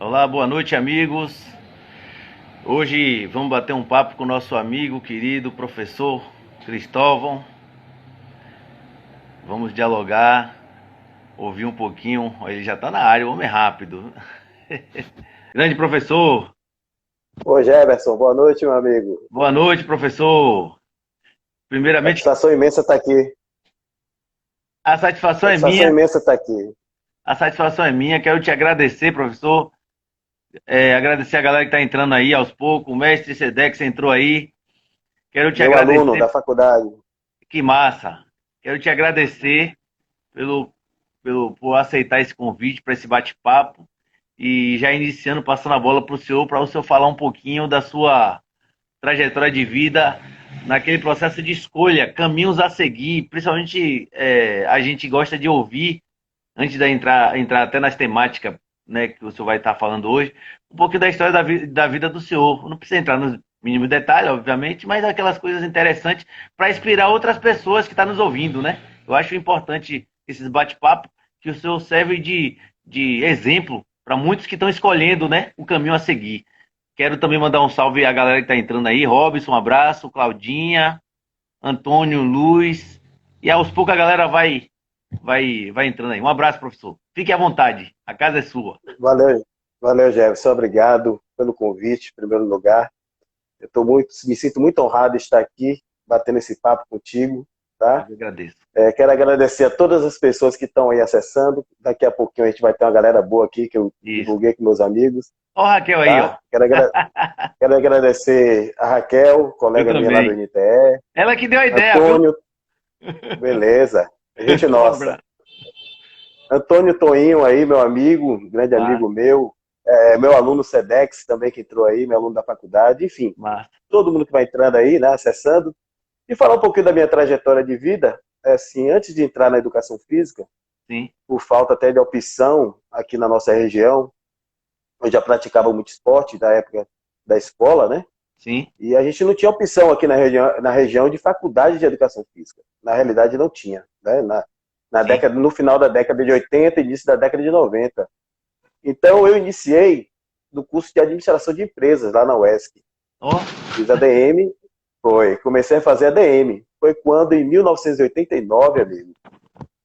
Olá, boa noite, amigos. Hoje vamos bater um papo com o nosso amigo, querido professor Cristóvão. Vamos dialogar, ouvir um pouquinho. Ele já está na área, o homem é rápido. Grande professor, Ô Jefferson, boa noite, meu amigo. boa noite, professor. Primeiramente, Satisfação imensa estar aqui. a satisfação é Satisfação minha. imensa estar aqui. A satisfação é minha. Quero te agradecer, professor. Agradecer a galera que está entrando aí aos poucos. O mestre Sedex entrou aí. Quero te Meu aluno da agradecer. faculdade. Que massa! Quero te agradecer pelo, por aceitar esse convite para esse bate-papo e já iniciando, passando a bola para o senhor falar um pouquinho da sua trajetória de vida naquele processo de escolha, caminhos a seguir. Principalmente a gente gosta de ouvir, antes de entrar até nas temáticas, né, que o senhor vai estar falando hoje, um pouquinho da história da vida do senhor. Não precisa entrar nos mínimos detalhes, obviamente, mas aquelas coisas interessantes para inspirar outras pessoas que estão nos ouvindo, né? Eu acho importante esses bate-papos, que o senhor serve de exemplo para muitos que estão escolhendo, né, o caminho a seguir. Quero também mandar um salve à galera que está entrando aí. Robson, um abraço. Claudinha, Antônio, Luiz. E aos poucos a galera vai entrando aí. Um abraço, professor. Fique à vontade. A casa é sua. Valeu, valeu, Jefferson. Obrigado pelo convite, em primeiro lugar. Me sinto muito honrado de estar aqui, batendo esse papo contigo, Eu tá? que agradeço. Quero agradecer a todas as pessoas que estão aí acessando. Daqui a pouquinho a gente vai ter uma galera boa aqui que eu Isso. divulguei com meus amigos, Ó, Raquel aí, ó. tá? Quero agradecer a Raquel, Eu colega minha lá do também. NTE, Ela que deu a ideia, viu? Antônio, beleza, gente Um nossa. abraço. Antônio Toinho aí, meu amigo, grande Massa, amigo meu, meu aluno Sedex também que entrou aí, meu aluno da faculdade, enfim, massa. todo mundo que vai entrando aí, né, acessando, e falar um pouquinho da minha trajetória de vida, assim, antes de entrar na educação física, Sim, por falta até de opção aqui na nossa região, eu já praticava muito esporte da época da escola, né, sim, e a gente não tinha opção aqui na região de faculdade de educação física, na realidade não tinha, né, sim. no final da década de 80 e início da década de 90. Então, eu iniciei no curso de administração de empresas lá na UESC. Ó, Fiz ADM, comecei a fazer ADM. Foi quando, em 1989, amigo,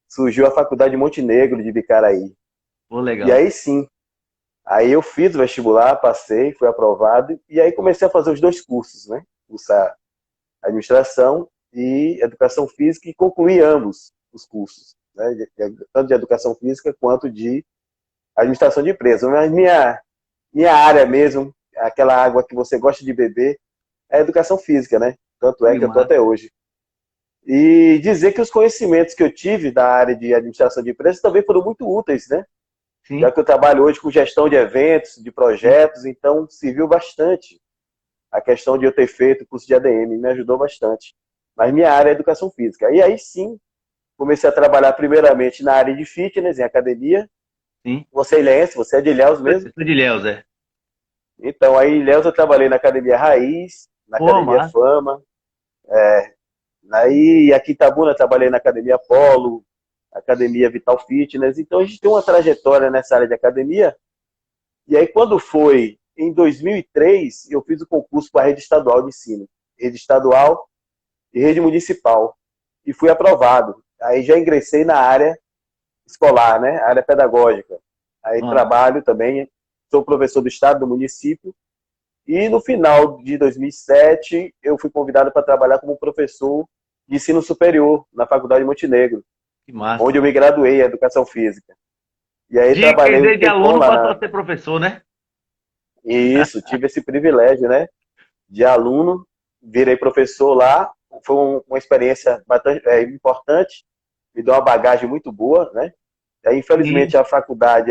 surgiu a Faculdade de Montenegro de Bicaraí. pô, E legal. aí sim, aí eu fiz o vestibular, passei, fui aprovado, e aí comecei a fazer os dois cursos, né? Cursar administração e educação física e concluí ambos os cursos, né? Tanto de educação física quanto de administração de empresas. Mas minha área mesmo, aquela água que você gosta de beber, é a educação física, né? Tanto é Que que eu estou massa. até hoje. E dizer que os conhecimentos que eu tive da área de administração de empresas também foram muito úteis, né? Já Sim, que eu trabalho hoje com gestão de eventos, de sim. projetos, então serviu bastante a questão de eu ter feito o curso de ADM, me ajudou bastante. Mas minha área é educação física. E aí sim, comecei a trabalhar primeiramente na área de fitness, em academia. Sim. Você é ilhense, você é de Ilhéus mesmo? Eu sou de Ilhéus, é. Então, aí em Ilhéus eu trabalhei na Academia Raiz, na Pô, Academia massa. Fama, aí aqui em Itabuna eu trabalhei na Academia Polo, Academia Vital Fitness, então a gente tem uma trajetória nessa área de academia, e aí quando foi em 2003, eu fiz o concurso para a rede estadual de ensino, rede estadual e rede municipal, e fui aprovado. Aí já ingressei na área escolar, né, área pedagógica, aí Massa. trabalho também, sou professor do estado, do município. E no final de 2007, eu fui convidado para trabalhar como professor de ensino superior na Faculdade de Montenegro, Que massa. onde eu me graduei em Educação Física. E aí Quer trabalhei um dizer, de tempão aluno lá passou a na... ser professor, né? E isso, tive esse privilégio, né? De aluno, virei professor lá. Foi uma experiência bastante importante, me deu uma bagagem muito boa, né? E aí, Sim. infelizmente, a faculdade,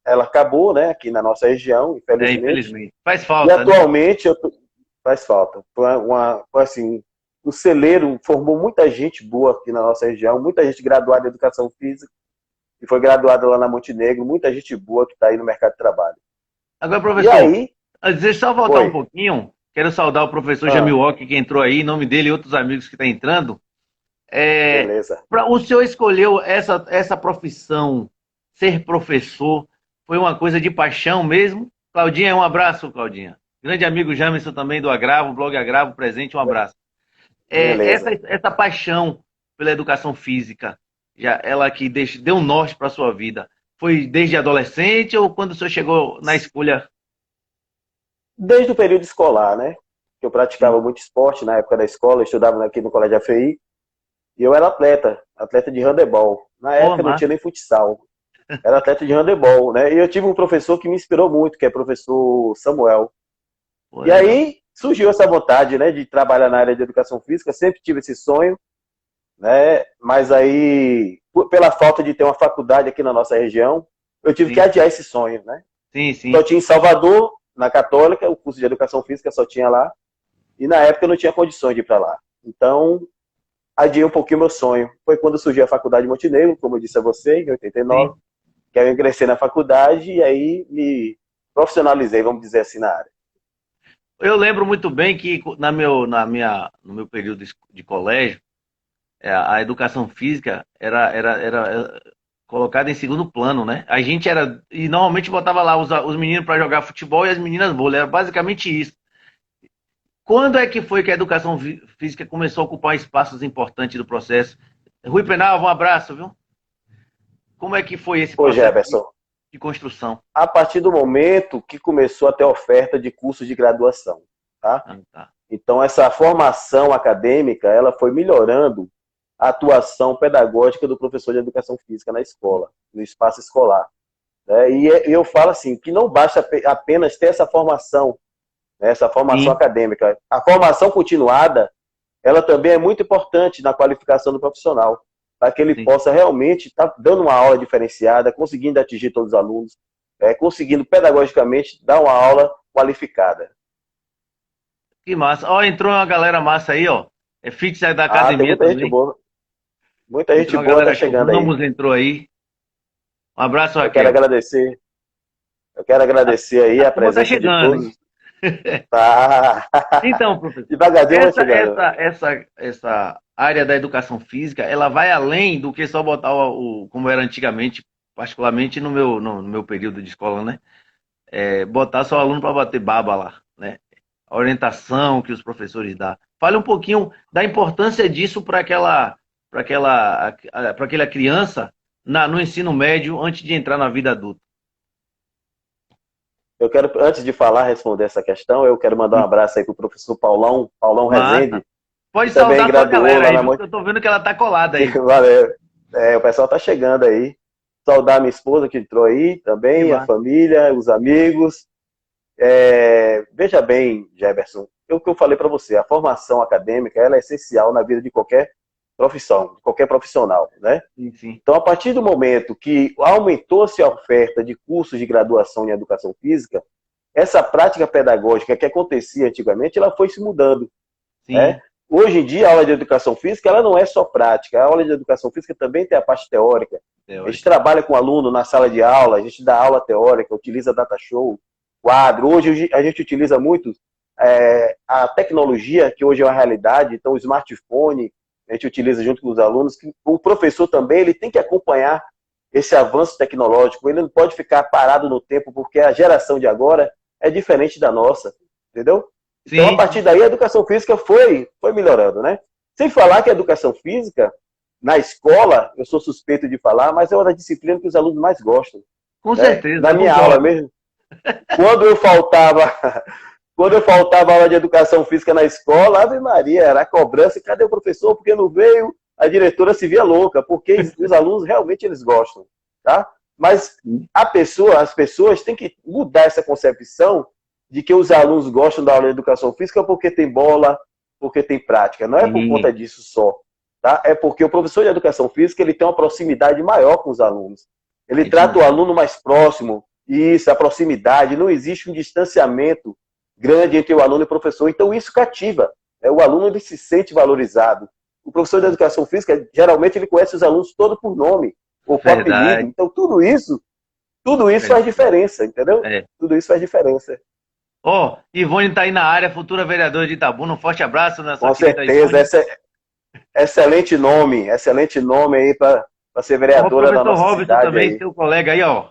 ela acabou, né? Aqui na nossa região, infelizmente. Infelizmente. Faz E falta, né? atualmente faz falta. Foi assim, o celeiro formou muita gente boa aqui na nossa região, muita gente graduada em educação física e foi graduada lá na Montenegro, muita gente boa que está aí no mercado de trabalho. Agora, E professor, aí, deixa eu só voltar um foi. pouquinho. Quero saudar o professor Ah, Jamilok, que entrou aí, em nome dele e outros amigos que estão entrando. beleza. O senhor escolheu essa profissão, ser professor, Foi uma coisa de paixão mesmo? Claudinha, um abraço, Claudinha. Grande amigo Jamerson também do Agravo, blog Agravo, presente, um abraço. Beleza. Essa paixão pela educação física, já ela que deu um norte para a sua vida, foi desde adolescente ou quando o senhor chegou na escolha? Desde o período escolar, né? Que eu Sim. praticava muito esporte na época da escola, eu estudava aqui no Colégio AFI, e eu era atleta de handebol. Na Pô, época não massa. tinha nem futsal, era atleta de handebol, né? E eu tive um professor que me inspirou muito, que é o professor Samuel. Pô, E legal. aí surgiu essa vontade, né, de trabalhar na área de educação física, sempre tive esse sonho, né? Mas aí, pela falta de ter uma faculdade aqui na nossa região, eu tive que Sim, adiar esse sonho, né? sim, Só sim. tinha em Salvador, na Católica, o curso de educação física só tinha lá, e na época eu não tinha condições de ir para lá. Então, adiei um pouquinho meu sonho. Foi quando surgiu a faculdade de Montenegro, como eu disse a você, em 89, Sim. que aí eu ingressei na faculdade e aí me profissionalizei, vamos dizer assim, na área. Eu lembro muito bem que no meu período de colégio, a educação física era colocada em segundo plano, né? A gente era. E normalmente botava lá os meninos para jogar futebol e as meninas vôlei. Era basicamente isso. Quando é que foi que a educação física começou a ocupar espaços importantes do processo? Rui Penal, um abraço, viu? Como é que foi esse Ô processo Jefferson, de construção? a partir do momento que começou a ter oferta de cursos de graduação, tá? Ah, tá. Então, essa formação acadêmica, ela foi melhorando a atuação pedagógica do professor de educação física na escola, no espaço escolar. Né? E eu falo assim, que não basta apenas ter essa formação, né, essa formação Sim, acadêmica. A formação continuada, ela também é muito importante na qualificação do profissional, para que ele sim. possa realmente estar dando uma aula diferenciada, conseguindo atingir todos os alunos, conseguindo pedagogicamente dar uma aula qualificada. Que massa. Ó, entrou uma galera massa aí, ó. É Fitz da Ah, tem academia muita gente também. boa. Muita gente Entrou uma boa tá galera show. chegando aí. Ramos entrou aí. Um abraço, Eu quero Raquel. agradecer, eu quero agradecer aí A a turma tá presença de chegando, hein? todos. Tá. Então, professor, Devagarzinho vai chegando. essa área da educação física, ela vai além do que só botar como era antigamente, particularmente no meu período de escola, né? Botar só o aluno para bater baba lá, né? A orientação que os professores dão. Fale um pouquinho da importância disso para aquela criança no ensino médio antes de entrar na vida adulta. Eu quero, antes de falar, responder essa questão, eu quero mandar um abraço aí pro professor Paulão, Paulão Massa. Rezende, que Pode também saudar sua graduou galera lá aí, na viu? Que eu tô vendo que ela tá colada aí. Valeu. O pessoal tá chegando aí. Saudar minha esposa que entrou aí Que também, a massa. família, os amigos. Veja bem, Jefferson, o que eu falei para você, a formação acadêmica ela é essencial na vida de qualquer profissão, de qualquer profissional, né? Sim, sim. Então, a partir do momento que aumentou-se a oferta de cursos de graduação em educação física, essa prática pedagógica que acontecia antigamente, ela foi se mudando, né? Sim. Hoje em dia, a aula de educação física ela não é só prática, a aula de educação física também tem a parte teórica. A gente Teórica. trabalha com o aluno na sala de aula, a gente dá aula teórica, utiliza data show, quadro. Hoje a gente utiliza muito a tecnologia, que hoje é uma realidade, então o smartphone, a gente utiliza junto com os alunos, que o professor também ele tem que acompanhar esse avanço tecnológico, ele não pode ficar parado no tempo, porque a geração de agora é diferente da nossa, entendeu? Então, a Sim, partir sim. daí, a educação física foi melhorando, né? Sem falar que a educação física, na escola, eu sou suspeito de falar, mas é uma das disciplinas que os alunos mais gostam, Com né? certeza, Na eu minha aula concordo. mesmo, quando eu faltava, quando eu faltava aula de educação física na escola, Ave Maria, era a cobrança, cadê o professor? Porque não veio? A diretora se via louca, porque os alunos realmente eles gostam, tá? Mas as pessoas têm que mudar essa concepção de que os alunos gostam da aula de educação física porque tem bola, porque tem prática. Não é por conta Sim, disso só, tá? É porque o professor de educação física ele tem uma proximidade maior com os alunos. Ele é isso trata o mesmo. aluno mais próximo, isso, a proximidade, não existe um distanciamento grande entre o aluno e o professor. Então isso cativa. O aluno ele se sente valorizado. O professor de educação física, geralmente, ele conhece os alunos todos por nome ou por apelido. Verdade, Então, tudo isso faz verdade. diferença, entendeu? É. Tudo isso faz diferença. Ó, Ivone tá aí na área, futura vereadora de Itabuna. Um forte abraço, nossa Com querida certeza. Ivone. Excelente nome aí para ser Ó, o vereadora da professor nossa Robson cidade também, aí. seu colega aí, ó.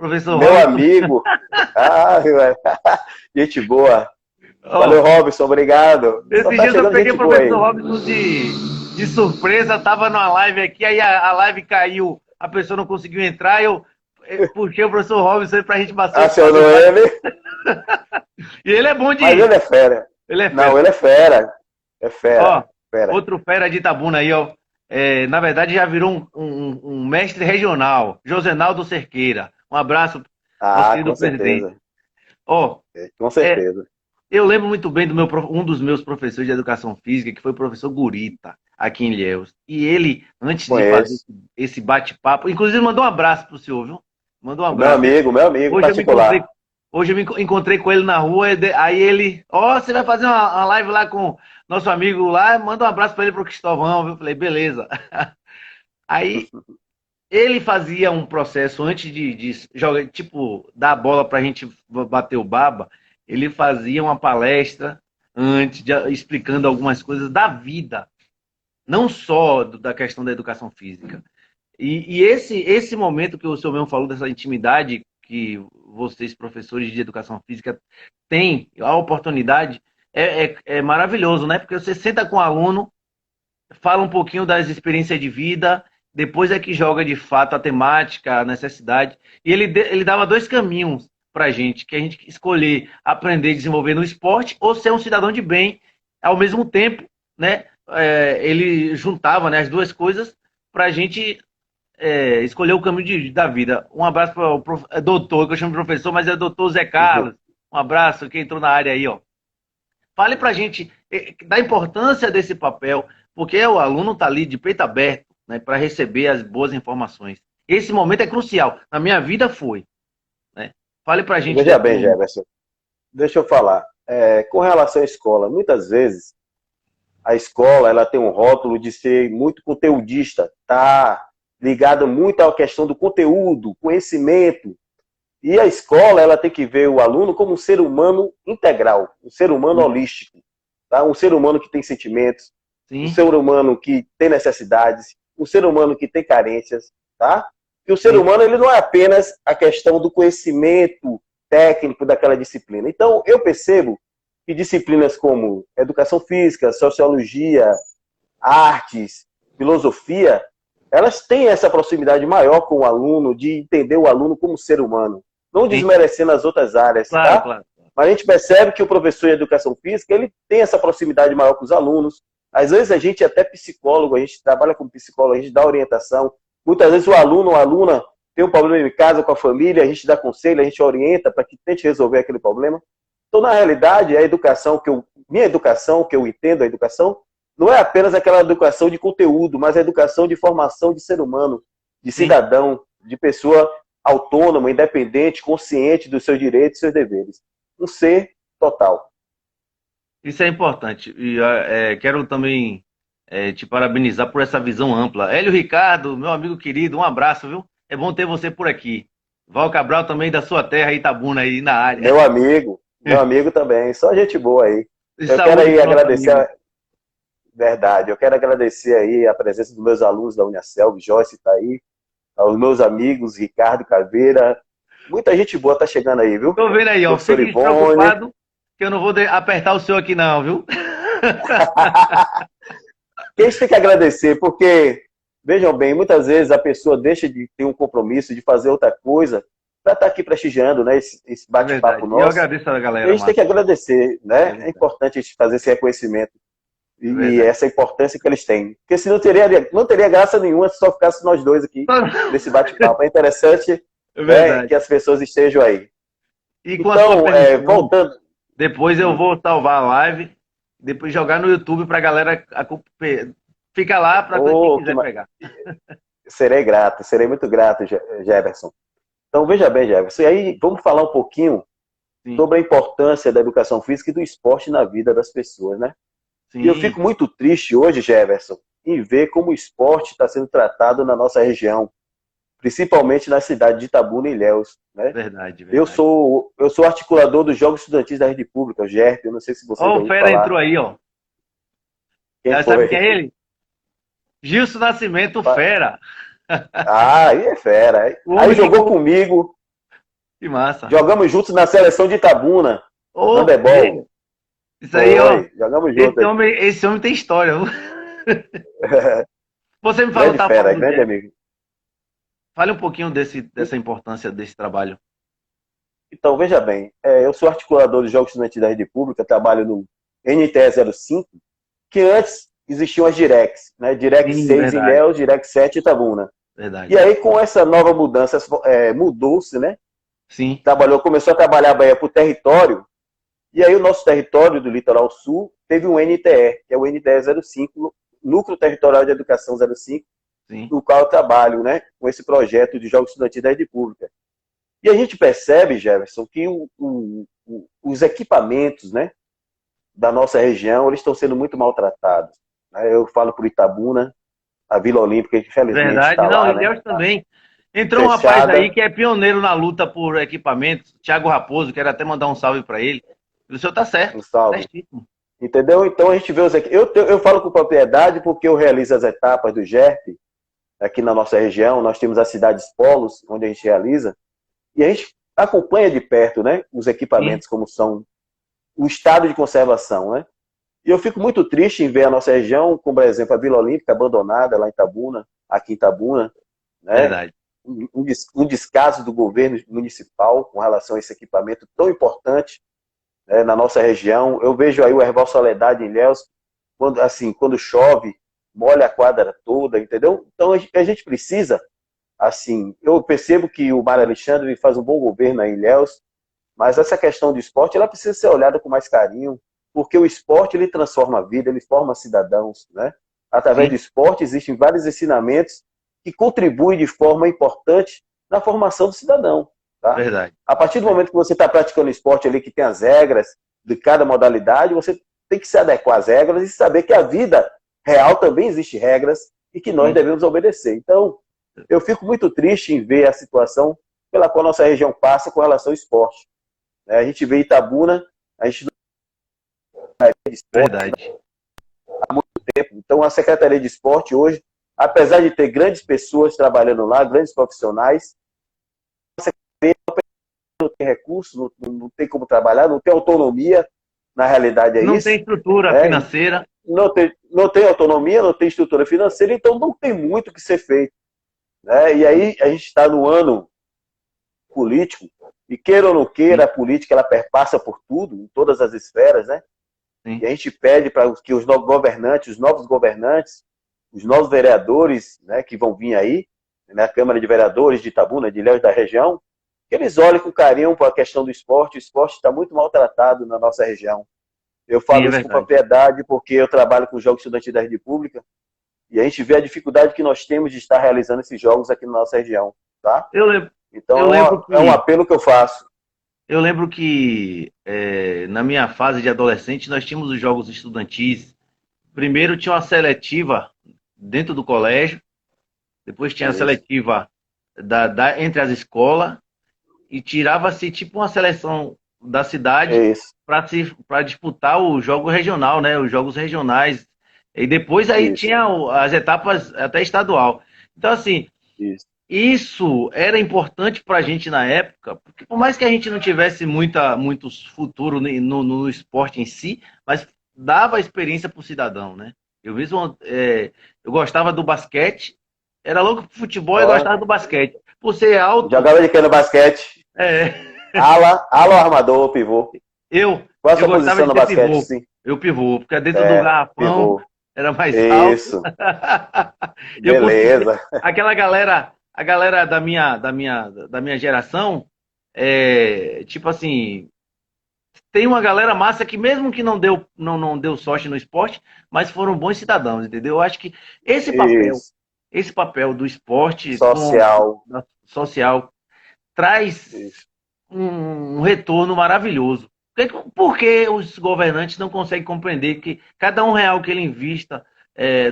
Professor Meu Robson. amigo. Ah, gente boa. Valeu, Ó, Robson, obrigado. Só esses tá dias eu chegando peguei o gente boa professor aí. Robson de surpresa, tava numa live aqui, aí a live caiu, a pessoa não conseguiu entrar, eu puxei o professor Robson aí pra gente bater Acionou um bate. ele, E ele é bom mas de. ele é fera. Ele é Não, fera. ele é fera. É fera, Ó, fera. outro fera de Itabuna aí, ó. É, na verdade, já virou um mestre regional, Josenaldo Cerqueira. Um abraço, nosso Ah, querido com presidente. certeza. Ó, Com é, certeza. eu lembro muito bem um dos meus professores de educação física, que foi o professor Gurita, aqui em Ilhéus. E ele, antes de fazer Conheço. esse bate-papo, inclusive mandou um abraço pro senhor, viu? Mandou um abraço. Meu amigo Hoje eu me encontrei, particular. hoje eu me encontrei com ele na rua, aí ele, ó, você vai fazer uma live lá com nosso amigo lá, manda um abraço para ele pro Cristóvão, viu? Eu falei, beleza. Aí ele fazia um processo antes de jogar, tipo, dar a bola pra gente bater o baba, ele fazia uma palestra antes, explicando algumas coisas da vida, não só da questão da educação física. E esse momento que o senhor mesmo falou, dessa intimidade que vocês, professores de educação física, têm a oportunidade, é maravilhoso, né? Porque você senta com o aluno, fala um pouquinho das experiências de vida, depois é que joga de fato a temática, a necessidade. E ele dava dois caminhos para a gente, que a gente escolher aprender a desenvolver no esporte ou ser um cidadão de bem ao mesmo tempo, né? Ele juntava, né, as duas coisas para a gente escolher o caminho da vida. Um abraço para o doutor, que eu chamo de professor, mas é doutor Zé Carlos. Um abraço, que entrou na área aí, ó. Fale para a gente da importância desse papel, porque o aluno está ali de peito aberto, né, para receber as boas informações. Esse momento é crucial. Na minha vida foi. Né? Fale para a gente Veja desse bem, momento. Jefferson. Deixa eu falar. Com relação à escola, muitas vezes a escola ela tem um rótulo de ser muito conteudista, tá ligada muito à questão do conteúdo, conhecimento. E a escola ela tem que ver o aluno como um ser humano integral, um ser humano Sim. holístico, tá? Um ser humano que tem sentimentos, um Sim. ser humano que tem necessidades, um ser humano que tem carências, tá? E o ser Sim. humano ele não é apenas a questão do conhecimento técnico daquela disciplina. Então, eu percebo que disciplinas como educação física, sociologia, artes, filosofia, elas têm essa proximidade maior com o aluno, de entender o aluno como ser humano, não Sim. desmerecendo as outras áreas, Claro, tá? claro. Mas a gente percebe que o professor de educação física, ele tem essa proximidade maior com os alunos. Às vezes a gente é até psicólogo, a gente trabalha como psicólogo, a gente dá orientação. Muitas vezes o aluno ou a aluna tem um problema em casa com a família, a gente dá conselho, a gente orienta para que tente resolver aquele problema. Então, na realidade, a educação minha educação, que eu entendo a educação, não é apenas aquela educação de conteúdo, mas a educação de formação de ser humano, de Sim. cidadão, de pessoa autônoma, independente, consciente dos seus direitos e seus deveres. Um ser total. Isso é importante. E quero também te parabenizar por essa visão ampla. Hélio Ricardo, meu amigo querido, um abraço, viu? É bom ter você por aqui. Val Cabral também da sua terra, Itabuna, aí na área. Meu amigo também, só gente boa aí. E Eu quero saúde aí pro nosso agradecer, amigo. verdade, eu quero agradecer aí a presença dos meus alunos da Uniaselv, Joyce está aí, aos meus amigos, Ricardo Caveira, muita gente boa tá chegando aí, viu? Tô vendo aí, ó. Professor Fique Ivone. despreocupado que eu não vou apertar o seu aqui não, viu? Que a gente tem que agradecer, porque, vejam bem, muitas vezes a pessoa deixa de ter um compromisso, de fazer outra coisa, para estar aqui prestigiando, né, esse É bate-papo verdade. E eu nosso. agradeço a E a galera, gente tem que Márcio. agradecer, É né? É verdade. importante a gente fazer esse reconhecimento É e verdade. essa importância que eles têm. Porque senão não teria graça nenhuma se só ficasse nós dois aqui nesse bate-papo. É interessante, É né, que verdade. as pessoas estejam aí. E com a sua Então, permissão, voltando. depois eu vou salvar a live, depois jogar no YouTube pra galera fica lá para quem Oh, quiser pegar. serei muito grato, Jefferson. Então, veja bem, Jefferson, e aí vamos falar um pouquinho Sim, sobre a importância da educação física e do esporte na vida das pessoas, né? E eu sim. fico muito triste hoje, Jefferson, em ver como o esporte está sendo tratado na nossa região, principalmente na cidade de Itabuna e Ilhéus, né? Verdade, Eu verdade. sou, eu sou articulador dos Jogos Estudantis da Rede Pública, o GERP, eu não sei se você Ó, já o ouviu Fera falar. entrou aí, ó. Quem Já sabe foi? quem é ele? Gilson Nascimento, Fera. Ah, aí é fera. O Aí homem que jogou comigo, Que massa. Jogamos juntos na seleção de Itabuna, Ô, handebol. isso aí, ó. Foi, jogamos juntos. Esse homem tem história. Você me falou, Grande tá fera, falando do grande Jeff. amigo. Fale um pouquinho dessa importância desse trabalho. Então, veja bem, eu sou articulador de Jogos Estudantis da Rede Pública, trabalho no NTE 05, que antes existiam as Direx, né? Direx Sim, 6 em verdade, Ilhéus, Direx 7 em Itabuna. verdade. E aí, com essa nova mudança, mudou-se, né? Sim, Começou a trabalhar a Bahia por território, e aí o nosso território do Litoral Sul teve um NTE, que é o NTE 05, Núcleo Territorial de Educação 05, sim, no qual eu trabalho, né? Com esse projeto de Jogos Estudantis da Rede Pública. E a gente percebe, Jefferson, que os equipamentos, né, da nossa região, eles estão sendo muito maltratados. Eu falo por Itabuna, a Vila Olímpica, que infelizmente verdade. está Não, lá, né, Ilhéus também. Entrou um rapaz aí fechada. que é pioneiro na luta por equipamentos, Thiago Raposo, quero até mandar um salve para ele. O senhor tá certo, Um salve. certíssimo. Entendeu? Então a gente vê eu falo com propriedade porque eu realizo as etapas do GERP aqui na nossa região. Nós temos as cidades polos, onde a gente realiza, e a gente acompanha de perto, né, os Sim, equipamentos como são o estado de conservação, né? E eu fico muito triste em ver a nossa região, como por exemplo a Vila Olímpica abandonada lá em Itabuna, aqui em Itabuna, né? verdade. Um descaso do governo municipal com relação a esse equipamento tão importante, né, na nossa região. Eu vejo aí o Erval Soledade em Ilhéus, quando chove, molha a quadra toda, entendeu? Então a gente precisa, assim, eu percebo que o Mário Alexandre faz um bom governo aí em Ilhéus, mas essa questão do esporte, ela precisa ser olhada com mais carinho, porque o esporte, ele transforma a vida, ele forma cidadãos, né? Através Sim, do esporte, existem vários ensinamentos que contribuem de forma importante na formação do cidadão, tá? verdade. A partir do momento que você está praticando esporte ali, que tem as regras de cada modalidade, você tem que se adequar às regras e saber que a vida real também existe regras e que nós Sim, devemos obedecer. Então, eu fico muito triste em ver a situação pela qual nossa região passa com relação ao esporte. A gente vê Itabuna, a gente não tem esporte verdade. há muito tempo. Então, a Secretaria de Esporte hoje, apesar de ter grandes pessoas trabalhando lá, grandes profissionais, não tem recursos, não tem como trabalhar, não tem autonomia, na realidade é Não tem isso. estrutura Né? financeira. Não tem autonomia, não tem estrutura financeira, então não tem muito o que ser feito. Né? E aí a gente está no ano político, e queira ou não queira, Sim, a política ela perpassa por tudo, em todas as esferas, né? sim, E a gente pede para que os novos governantes, os novos vereadores, né, que vão vir aí, na Câmara de Vereadores de Itabuna, de Ilhéus da região, que eles olhem com carinho para a questão do esporte. O esporte está muito maltratado na nossa região. Eu sim, falo é isso com verdade. propriedade porque eu trabalho com os Jogos Estudantis da Rede Pública e a gente vê a dificuldade que nós temos de estar realizando esses jogos aqui na nossa região, tá? Eu lembro, eu Então lembro é um que apelo que eu faço. na minha fase de adolescente nós tínhamos os jogos estudantis. Primeiro tinha uma seletiva dentro do colégio, depois tinha a Isso, seletiva entre as escolas e tirava-se tipo uma seleção da cidade isso, para disputar o jogo regional, né? Os jogos regionais. E depois aí isso, tinha as etapas até estadual. Então, assim, isso, isso era importante para a gente na época, porque por mais que a gente não tivesse muito futuro no esporte em si, mas dava experiência para o cidadão, né? Eu mesmo, eu gostava do basquete, era louco pro futebol e ó, gostava do basquete. Por ser alto, jogava de que no basquete? é, Ala ou armador, pivô? Qual a eu sua gostava posição de no ser basquete, pivô. sim? Eu pivô, porque dentro do garrafão Pivô. era mais alto. Isso, Eu conseguia. beleza. Aquela galera, a galera da minha geração, tipo assim, tem uma galera massa que mesmo que não deu sorte no esporte, mas foram bons cidadãos, entendeu? Eu acho que esse papel, Isso, esse papel do esporte social. social traz Isso. um retorno maravilhoso. Por que os governantes não conseguem compreender que cada R$ 1 que ele invista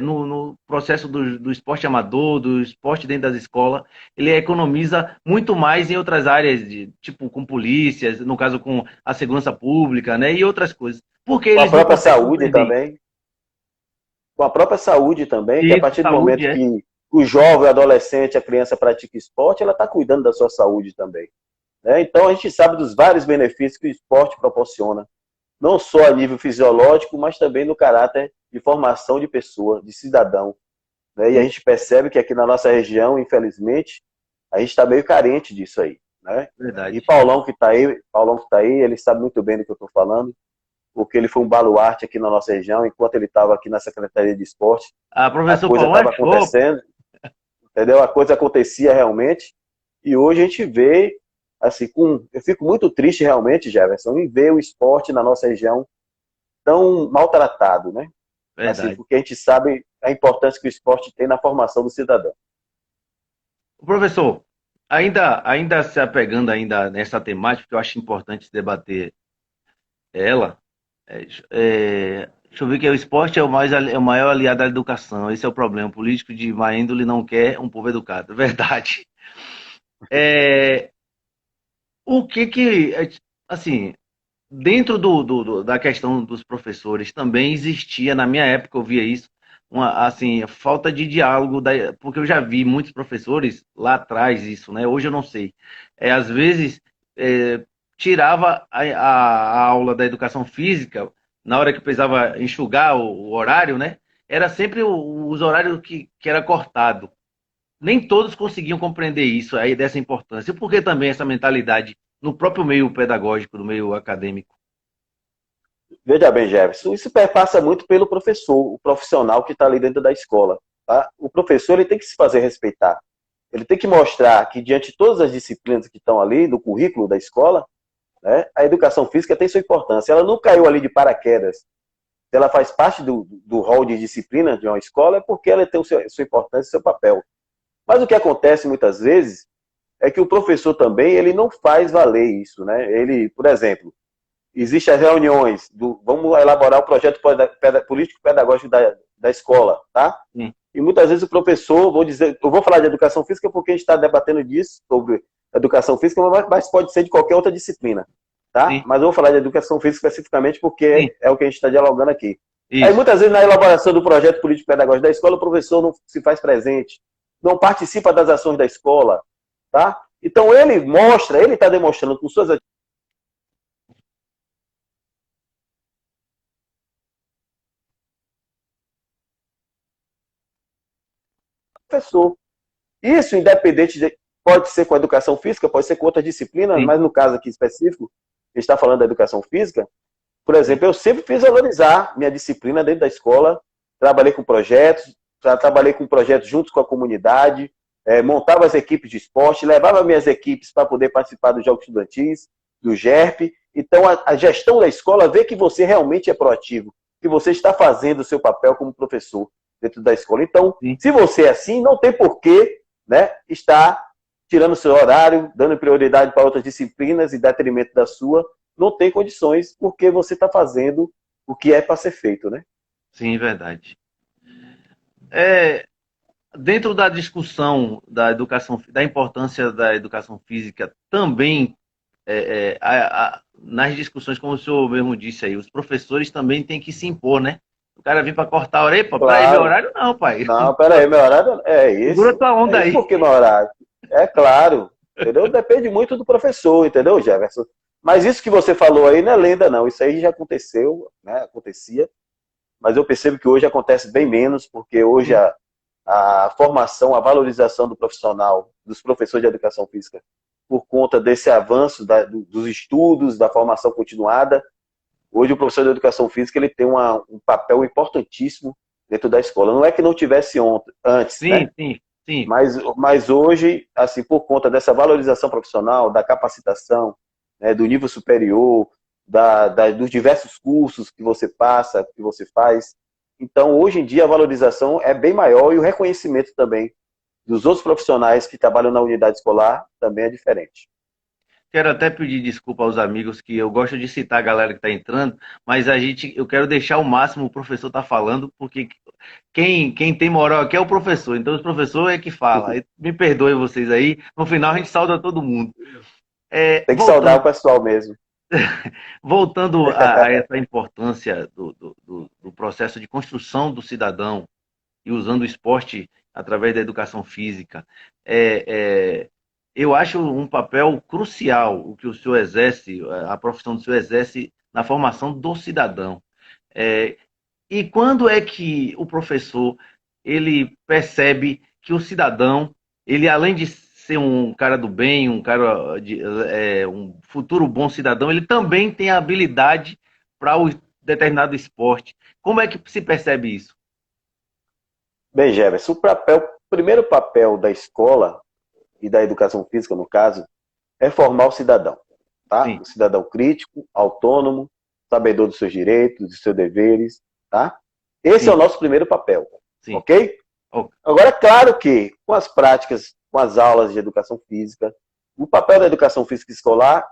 no processo do esporte amador, do esporte dentro das escolas, ele economiza muito mais em outras áreas, tipo com polícias, no caso com a segurança pública, né, e outras coisas. Por que Com a eles não própria conseguem saúde compreender isso? também. Com a própria saúde também, que a Isso, partir do saúde, momento que o jovem, o adolescente, a criança pratica esporte, ela está cuidando da sua saúde também. né? Então a gente sabe dos vários benefícios que o esporte proporciona, não só a nível fisiológico, mas também no caráter de formação de pessoa, de cidadão, né? E a gente percebe que aqui na nossa região, infelizmente, a gente está meio carente disso aí, né? E Verdade. Paulão que está aí, ele sabe muito bem do que eu estou falando, porque ele foi um baluarte aqui na nossa região, enquanto ele estava aqui na Secretaria de Esporte, Ah, a professor coisa Paulão é estava show. acontecendo, entendeu? A coisa acontecia realmente, e hoje a gente vê, assim, eu fico muito triste realmente, Jefferson, em ver o esporte na nossa região tão maltratado, né? Assim, Verdade. porque a gente sabe a importância que o esporte tem na formação do cidadão. Professor, ainda se apegando ainda nessa temática, que eu acho importante debater ela, deixa eu ver que o esporte é é o maior aliado da educação. Esse é o problema. O político de má índole não quer um povo educado. Verdade. É, o que que, assim, dentro da questão dos professores também existia, na minha época eu via isso, uma, assim, falta de diálogo, porque eu já vi muitos professores lá atrás isso, né? Hoje eu não sei. Às vezes, é, tirava a aula da educação física, na hora que precisava enxugar o horário, né? Era sempre os horários que era cortado. Nem todos conseguiam compreender isso, aí dessa importância. E por que também essa mentalidade no próprio meio pedagógico, no meio acadêmico? Veja bem, Jefferson, isso perpassa muito pelo professor, o profissional que está ali dentro da escola. Tá? O professor ele tem que se fazer respeitar. Ele tem que mostrar que, diante de todas as disciplinas que estão ali no currículo da escola, né, a educação física tem sua importância. Ela não caiu ali de paraquedas. Se ela faz parte do rol de disciplina de uma escola, é porque ela tem sua importância e seu papel. Mas o que acontece muitas vezes é que o professor também ele não faz valer isso. Né? Ele, por exemplo, existem as reuniões, vamos elaborar o projeto político-pedagógico da escola, tá? Sim, E muitas vezes o professor, eu vou falar de educação física porque a gente está debatendo disso, sobre educação física, mas pode ser de qualquer outra disciplina, tá? sim, Mas eu vou falar de educação física especificamente sim, porque é o que a gente está dialogando aqui. Aí isso. muitas vezes na elaboração do projeto político-pedagógico da escola, o professor não se faz presente, não participa das ações da escola, tá? Então ele está demonstrando com suas professor. Isso, independente de. Pode ser com a educação física, pode ser com outras disciplinas, Sim, mas no caso aqui específico, a gente está falando da educação física. Por sim, exemplo, eu sempre fiz valorizar minha disciplina dentro da escola, trabalhei com projetos, já trabalhei com projetos juntos com a comunidade, montava as equipes de esporte, levava minhas equipes para poder participar dos Jogos Estudantis, do GERP. Então, a gestão da escola vê que você realmente é proativo, que você está fazendo o seu papel como professor dentro da escola. Então, sim. se você é assim, não tem porquê, né, estar tirando seu horário, dando prioridade para outras disciplinas em detrimento da sua, não tem condições, porque você está fazendo o que é para ser feito, né? Sim, verdade. É, dentro da discussão da educação, da importância da educação física, também nas discussões, como o senhor mesmo disse aí, os professores também têm que se impor, né? O cara vir para cortar a orelha, pô, peraí, meu Claro. horário não, pai. Não, peraí, meu horário é Segura esse. tua É onda isso aí. porque meu horário. É claro, entendeu? Depende muito do professor, entendeu, Jefferson? Mas isso que você falou aí não é lenda, não. Isso aí já aconteceu, né? Acontecia. Mas eu percebo que hoje acontece bem menos, porque hoje Sim, a formação, a valorização do profissional, dos professores de educação física, por conta desse avanço dos estudos, da formação continuada, hoje o professor de educação física ele tem um papel importantíssimo dentro da escola. Não é que não tivesse antes, né? sim, sim, sim. Mas hoje, assim, por conta dessa valorização profissional, da capacitação, né, do nível superior, dos diversos cursos que você passa, que você faz, então hoje em dia a valorização é bem maior e o reconhecimento também dos outros profissionais que trabalham na unidade escolar também é diferente. Quero até pedir desculpa aos amigos que eu gosto de citar a galera que está entrando, mas eu quero deixar o máximo o professor tá falando, porque quem tem moral aqui é o professor, então o professor é que fala. Me perdoem vocês aí, no final a gente sauda todo mundo. Tem que saudar Voltando, o pessoal mesmo. voltando a essa importância do processo de construção do cidadão e usando o esporte através da educação física, é, é, eu acho um papel crucial o que o senhor exerce, a profissão do senhor exerce na formação do cidadão. É, e quando é que o professor ele percebe que o cidadão, ele além de ser um cara do bem, um futuro bom cidadão, ele também tem a habilidade para o determinado esporte. Como é que se percebe isso? Bem, Jefferson, o primeiro papel da escola e da educação física, no caso, é formar o cidadão, tá? Sim, O cidadão crítico, autônomo, sabedor dos seus direitos, dos seus deveres, tá? Esse é o sim, nosso primeiro papel, sim. ok? Oh, Agora, claro que com as práticas, com as aulas de educação física, o papel da educação física escolar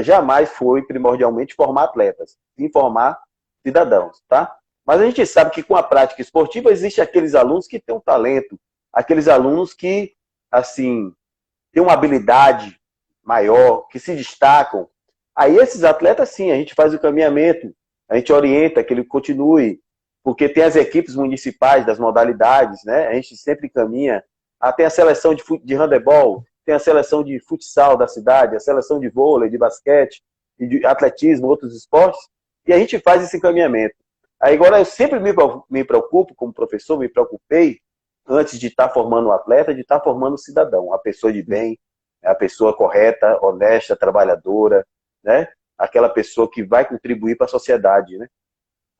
jamais foi primordialmente formar atletas, sim formar cidadãos, tá? Mas a gente sabe que com a prática esportiva existe aqueles alunos que têm um talento, aqueles alunos que, assim, têm uma habilidade maior, que se destacam. Aí esses atletas, sim, a gente faz o caminhamento, a gente orienta que ele continue, porque tem as equipes municipais das modalidades, né? A gente sempre caminha. Tem a seleção de handebol, tem a seleção de futsal da cidade, a seleção de vôlei, de basquete, e de atletismo, outros esportes, e a gente faz esse encaminhamento. Aí agora eu sempre me preocupo, como professor, me preocupei, antes de estar formando um atleta, de estar formando um cidadão, a pessoa de bem, a pessoa correta, honesta, trabalhadora, né? Aquela pessoa que vai contribuir para a sociedade, né?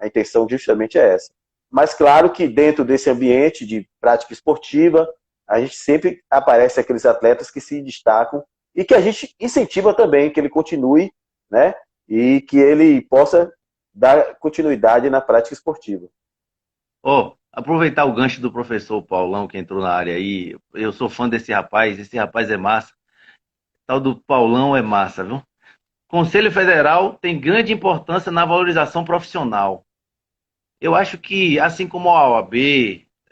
A intenção justamente é essa. Mas claro que dentro desse ambiente de prática esportiva, a gente sempre aparece aqueles atletas que se destacam e que a gente incentiva também que ele continue, né? E que ele possa dar continuidade na prática esportiva. aproveitar o gancho do professor Paulão que entrou na área aí. Eu sou fã desse rapaz, esse rapaz é massa. Tal do Paulão é massa, viu? Conselho Federal tem grande importância na valorização profissional. Eu acho que, assim como a OAB,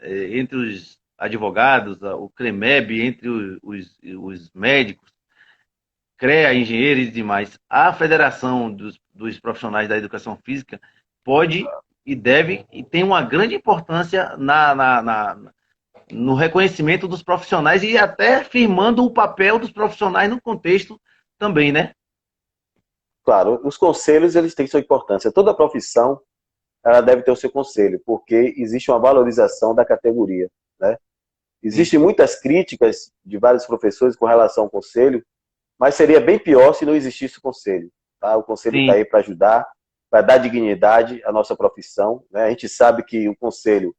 entre os advogados, o CREMEB, entre os médicos, CREA, engenheiros e demais, a Federação dos Profissionais da Educação Física pode e deve e tem uma grande importância no reconhecimento dos profissionais e até firmando o papel dos profissionais no contexto também, né? Claro, os conselhos eles têm sua importância. Toda profissão ela deve ter o seu conselho, porque existe uma valorização da categoria, né? Sim, Existem muitas críticas de vários professores com relação ao conselho, mas seria bem pior se não existisse o conselho. Tá? O conselho está sim, aí para ajudar, para dar dignidade à nossa profissão. Né? A gente sabe que o conselho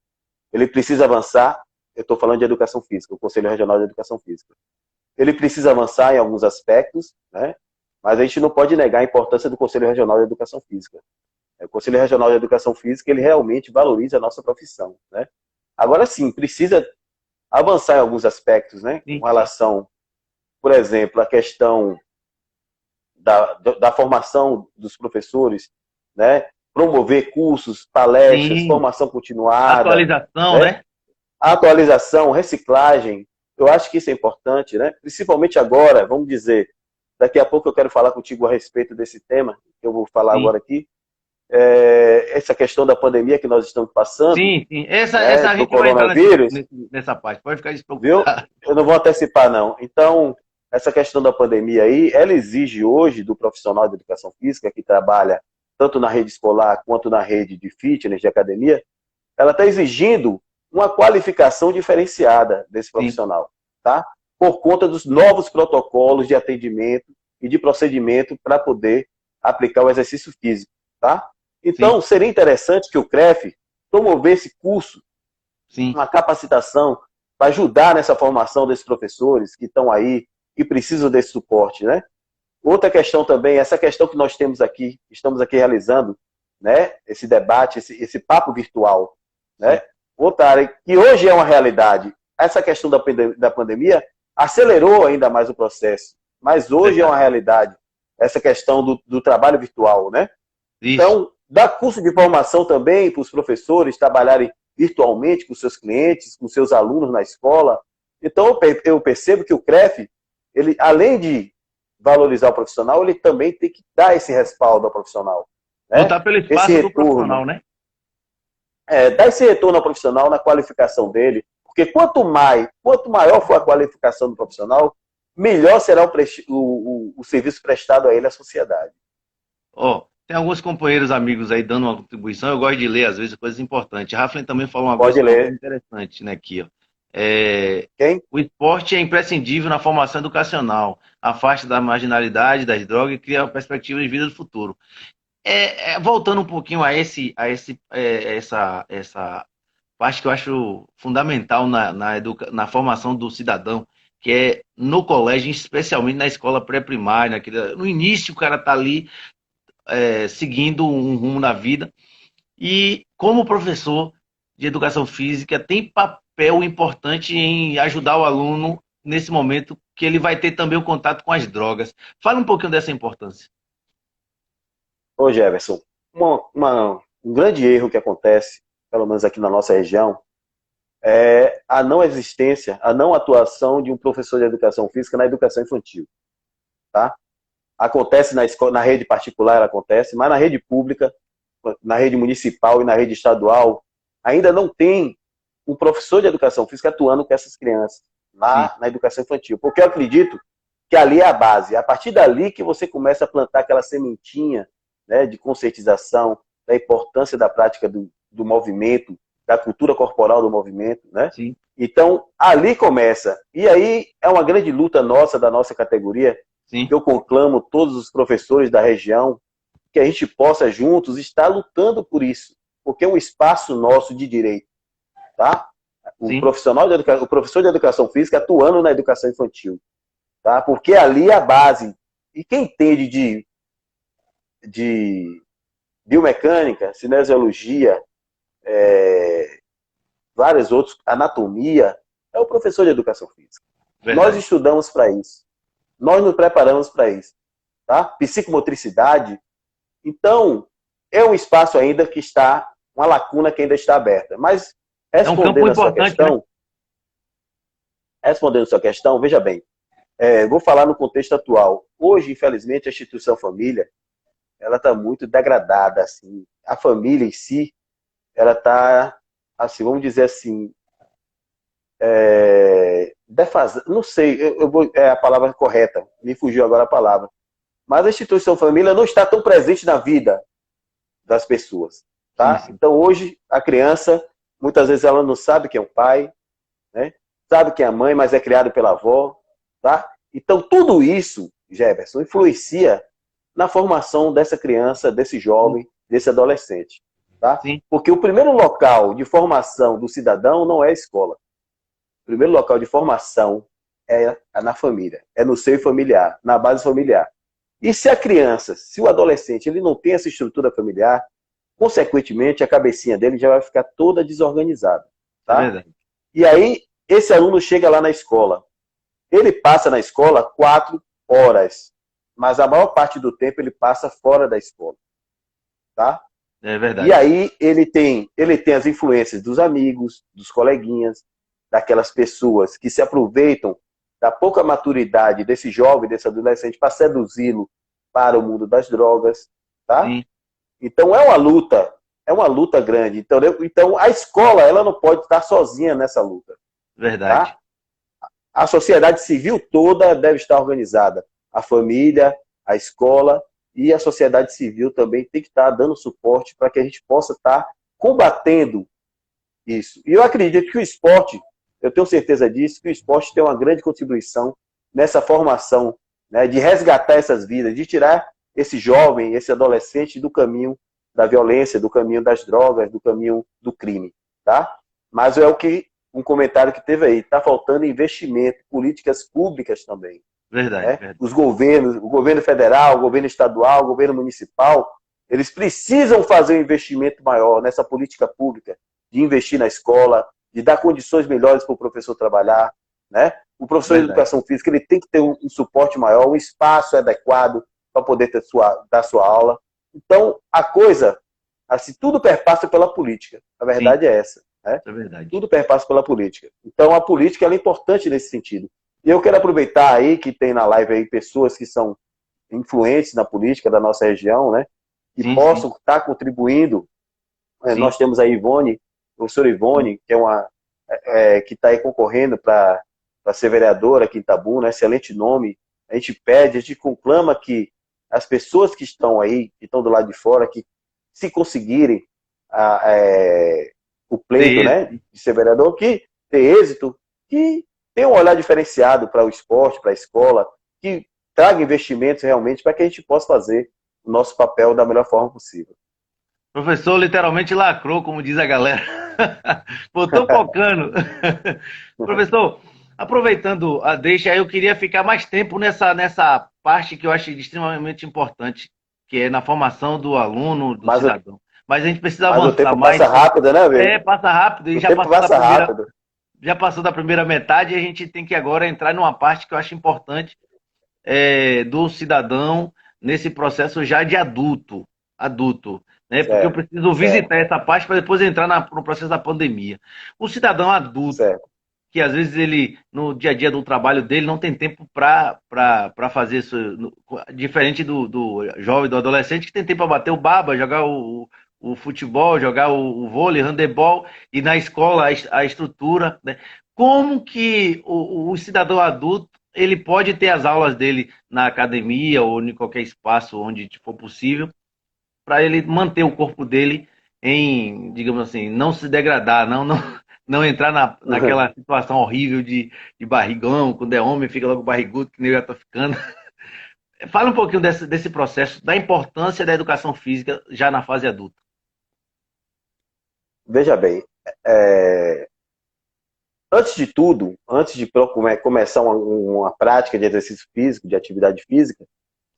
ele precisa avançar. Eu estou falando de educação física, o Conselho Regional de Educação Física. Ele precisa avançar em alguns aspectos, né? Mas a gente não pode negar a importância do Conselho Regional de Educação Física. O Conselho Regional de Educação Física ele realmente valoriza a nossa profissão. Né? Agora sim, precisa avançar em alguns aspectos, né? Com sim, sim. relação, por exemplo, à questão da formação dos professores, né? Promover cursos, palestras, Sim, formação continuada, atualização, né? né? Atualização, reciclagem. Eu acho que isso é importante, né? Principalmente agora, vamos dizer, daqui a pouco eu quero falar contigo a respeito desse tema, que eu vou falar Sim, agora aqui, essa questão da pandemia que nós estamos passando, sim, sim. Essa, né, essa a do gente vai entrar coronavírus, nessa parte, pode ficar viu? despreocupado. Eu não vou antecipar, não. Então, essa questão da pandemia aí, ela exige hoje do profissional de educação física que trabalha tanto na rede escolar quanto na rede de fitness, de academia, ela está exigindo uma qualificação diferenciada desse Sim, profissional, tá? Por conta dos novos protocolos de atendimento e de procedimento para poder aplicar o exercício físico, tá? sim, Então, seria interessante que o CREF promovesse curso, sim, uma capacitação para ajudar nessa formação desses professores que estão aí, que precisam desse suporte, né? Outra questão também, essa questão que nós temos aqui, estamos aqui realizando, né? Esse debate, esse papo virtual, sim. né? Outra área que hoje é uma realidade. Essa questão da pandemia acelerou ainda mais o processo, mas hoje é uma Verdade. realidade. Essa questão do trabalho virtual, né? Isso. Então, dá curso de formação também para os professores trabalharem virtualmente com seus clientes, com seus alunos na escola. Então, eu percebo que o CREF, ele, além de valorizar o profissional, ele também tem que dar esse respaldo ao profissional. Né? Lutar pelo Esse espaço do retorno. profissional, né? Dar esse retorno ao profissional na qualificação dele, porque quanto maior for a qualificação do profissional, melhor será o serviço prestado a ele à sociedade. Ó, tem alguns companheiros amigos aí dando uma contribuição, eu gosto de ler, às vezes, coisas importantes. Raflen também falou Pode uma coisa ler. interessante, né, aqui, ó. É, Quem? o esporte é imprescindível na formação educacional, afasta da marginalidade, das drogas e cria perspectivas de vida do futuro. Voltando um pouquinho essa parte que eu acho fundamental na formação do cidadão, que é no colégio, especialmente na escola pré-primária, no início o cara está ali seguindo um rumo na vida, e como professor de educação física tem papel importante em ajudar o aluno nesse momento que ele vai ter também o contato com as drogas. Fala um pouquinho dessa importância. Ô Jefferson, um grande erro que acontece, pelo menos aqui na nossa região, é a não existência, a não atuação de um professor de educação física na educação infantil. Tá? Acontece na escola, na rede particular, acontece, mas na rede pública, na rede municipal e na rede estadual, ainda não tem um professor de educação física atuando com essas crianças lá Sim. na educação infantil. Porque eu acredito que ali é a base. É a partir dali que você começa a plantar aquela sementinha, né, de conscientização, da importância da prática do movimento, da cultura corporal do movimento, né? Sim. Então, ali começa. E aí é uma grande luta nossa, da nossa categoria, Sim. que eu conclamo todos os professores da região, que a gente possa juntos estar lutando por isso, porque é um espaço nosso de direito, tá? O Sim. profissional o professor de educação física atuando na educação infantil, tá? Porque ali é a base. E quem entende de biomecânica, cinesiologia, vários outros, anatomia, é o professor de educação física. Nós Verdade. estudamos para isso. Nós nos preparamos para isso, tá? Psicomotricidade. Então, é um espaço ainda que está, uma lacuna que ainda está aberta. Mas, É um campo importante, né? respondendo a sua questão, veja bem, vou falar no contexto atual. Hoje, infelizmente, a instituição família, ela está muito degradada, assim. A família em si, ela está, assim, vamos dizer assim, não sei, é a palavra correta, me fugiu agora a palavra. Mas a instituição família não está tão presente na vida das pessoas, Sim, tá? sim. Então hoje a criança, muitas vezes ela não sabe quem é o pai, né? Sabe quem é a mãe, mas é criado pela avó, tá? Então tudo isso, Jefferson, influencia na formação dessa criança, desse Sim. jovem, desse adolescente, tá? Sim. Porque o primeiro local de formação do cidadão não é a escola. O primeiro local de formação é na família, é no seio familiar, na base familiar. E se a criança, se o adolescente, ele não tem essa estrutura familiar, consequentemente, a cabecinha dele já vai ficar toda desorganizada, É tá? verdade. E aí, esse aluno chega lá na escola. Ele passa na escola 4 horas, mas a maior parte do tempo ele passa fora da escola, tá? É E verdade. aí ele tem as influências dos amigos, dos coleguinhas, daquelas pessoas que se aproveitam da pouca maturidade desse jovem, desse adolescente, para seduzi-lo para o mundo das drogas, tá? Sim. Então é uma luta grande. Então a escola ela não pode estar sozinha nessa luta, Verdade. tá? A sociedade civil toda deve estar organizada. A família, a escola e a sociedade civil também tem que estar dando suporte para que a gente possa estar combatendo isso. E eu acredito que o esporte, eu tenho certeza disso, que o esporte tem uma grande contribuição nessa formação, né, de resgatar essas vidas, de tirar esse jovem, esse adolescente do caminho da violência, do caminho das drogas, do caminho do crime, tá? Mas é o que um comentário que teve aí, está faltando investimento, políticas públicas também, Verdade. né? Verdade. Os governos, o governo federal, o governo estadual, o governo municipal, eles precisam fazer um investimento maior nessa política pública, de investir na escola, de dar condições melhores para o professor trabalhar, né? O professor de Verdade. educação física ele tem que ter um suporte maior, um espaço adequado para poder dar sua aula. Então, a coisa, assim, tudo perpassa pela política. A Sim, verdade é essa, né? é verdade. Tudo perpassa pela política. Então, a política ela é importante nesse sentido. E eu quero aproveitar aí que tem na live aí pessoas que são influentes na política da nossa região, né? Que Sim, sim. possam estar contribuindo. Sim. Nós temos a Ivone, a professora Ivone, que é que está aí concorrendo para para ser vereador aqui em Itabuna, excelente nome. A gente pede, a gente conclama que as pessoas que estão aí, que estão do lado de fora, que se conseguirem o pleito, né, de ser vereador, que ter êxito, que tenha um olhar diferenciado para o esporte, para a escola, que traga investimentos realmente para que a gente possa fazer o nosso papel da melhor forma possível. Professor literalmente lacrou, como diz a galera. Botou focando. Professor, aproveitando a deixa, eu queria ficar mais tempo nessa parte que eu acho extremamente importante, que é na formação do aluno, do cidadão. Mas a gente precisa avançar mais. O tempo passa rápido, né, velho? Passa rápido. E já passou da primeira metade e a gente tem que agora entrar numa parte que eu acho importante do cidadão nesse processo já de adulto, né? Porque eu preciso visitar essa parte para depois entrar no processo da pandemia. O cidadão adulto, que às vezes ele, no dia a dia do trabalho dele, não tem tempo para fazer isso, diferente do jovem, do adolescente, que tem tempo para bater o baba, jogar o futebol, jogar o vôlei, handebol, e na escola a estrutura, né? Como que o cidadão adulto ele pode ter as aulas dele na academia ou em qualquer espaço onde for possível, para ele manter o corpo dele em, digamos assim, não se degradar, não entrar naquela situação horrível de barrigão, quando é homem fica logo barrigudo, que nem eu já tô ficando. Fala um pouquinho desse processo, da importância da educação física já na fase adulta. Veja bem, antes de tudo, antes de começar uma prática de exercício físico, de atividade física,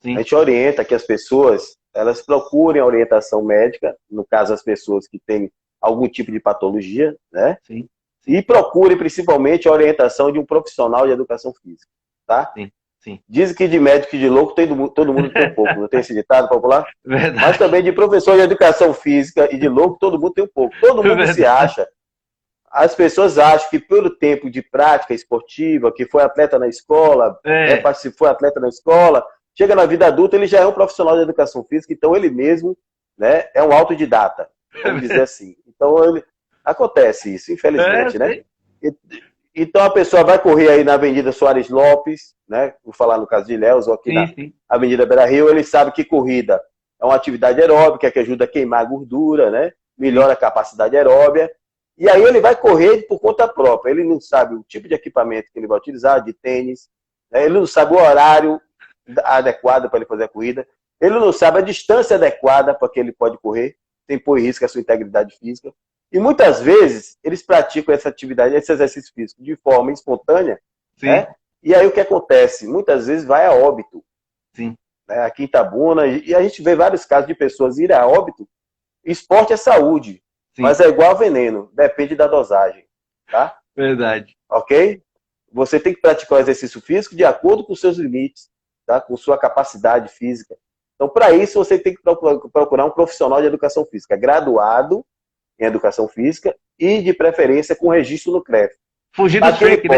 sim, a gente orienta que as pessoas elas procurem a orientação médica, no caso as pessoas que têm algum tipo de patologia, né? Sim. E procurem principalmente a orientação de um profissional de educação física, tá? Sim. Sim. Dizem que de médico e de louco todo mundo tem um pouco, não tem esse ditado popular? Verdade. Mas também de professor de educação física e de louco todo mundo tem um pouco. Todo mundo se acha. As pessoas acham que pelo tempo de prática esportiva, que foi atleta na escola, se foi atleta na escola, chega na vida adulta, ele já é um profissional de educação física, então ele mesmo, né, é um autodidata, vamos dizer assim. Então acontece isso, infelizmente, né? Então a pessoa vai correr aí na Avenida Soares Lopes, né? Vou falar no caso de Ilhéus, ou aqui na Avenida Beira Rio, ele sabe que corrida é uma atividade aeróbica que ajuda a queimar a gordura, né? Melhora a capacidade aeróbica. E aí ele vai correr por conta própria. Ele não sabe o tipo de equipamento que ele vai utilizar, de tênis, né? Ele não sabe o horário adequado para ele fazer a corrida. Ele não sabe a distância adequada para que ele pode correr, sem pôr em risco a sua integridade física. E muitas vezes eles praticam essa atividade, esse exercício físico de forma espontânea, né? E aí o que acontece? Muitas vezes vai a óbito. Sim. Né? Aqui em Itabuna, e a gente vê vários casos de pessoas irem a óbito. Esporte é saúde, sim, mas é igual a veneno, depende da dosagem. Tá? Verdade. Ok? Você tem que praticar o exercício físico de acordo com os seus limites, tá? Com sua capacidade física. Então, para isso, você tem que procurar um profissional de educação física, graduado em educação física e, de preferência, com registro no CREF. Fugir do fake, né?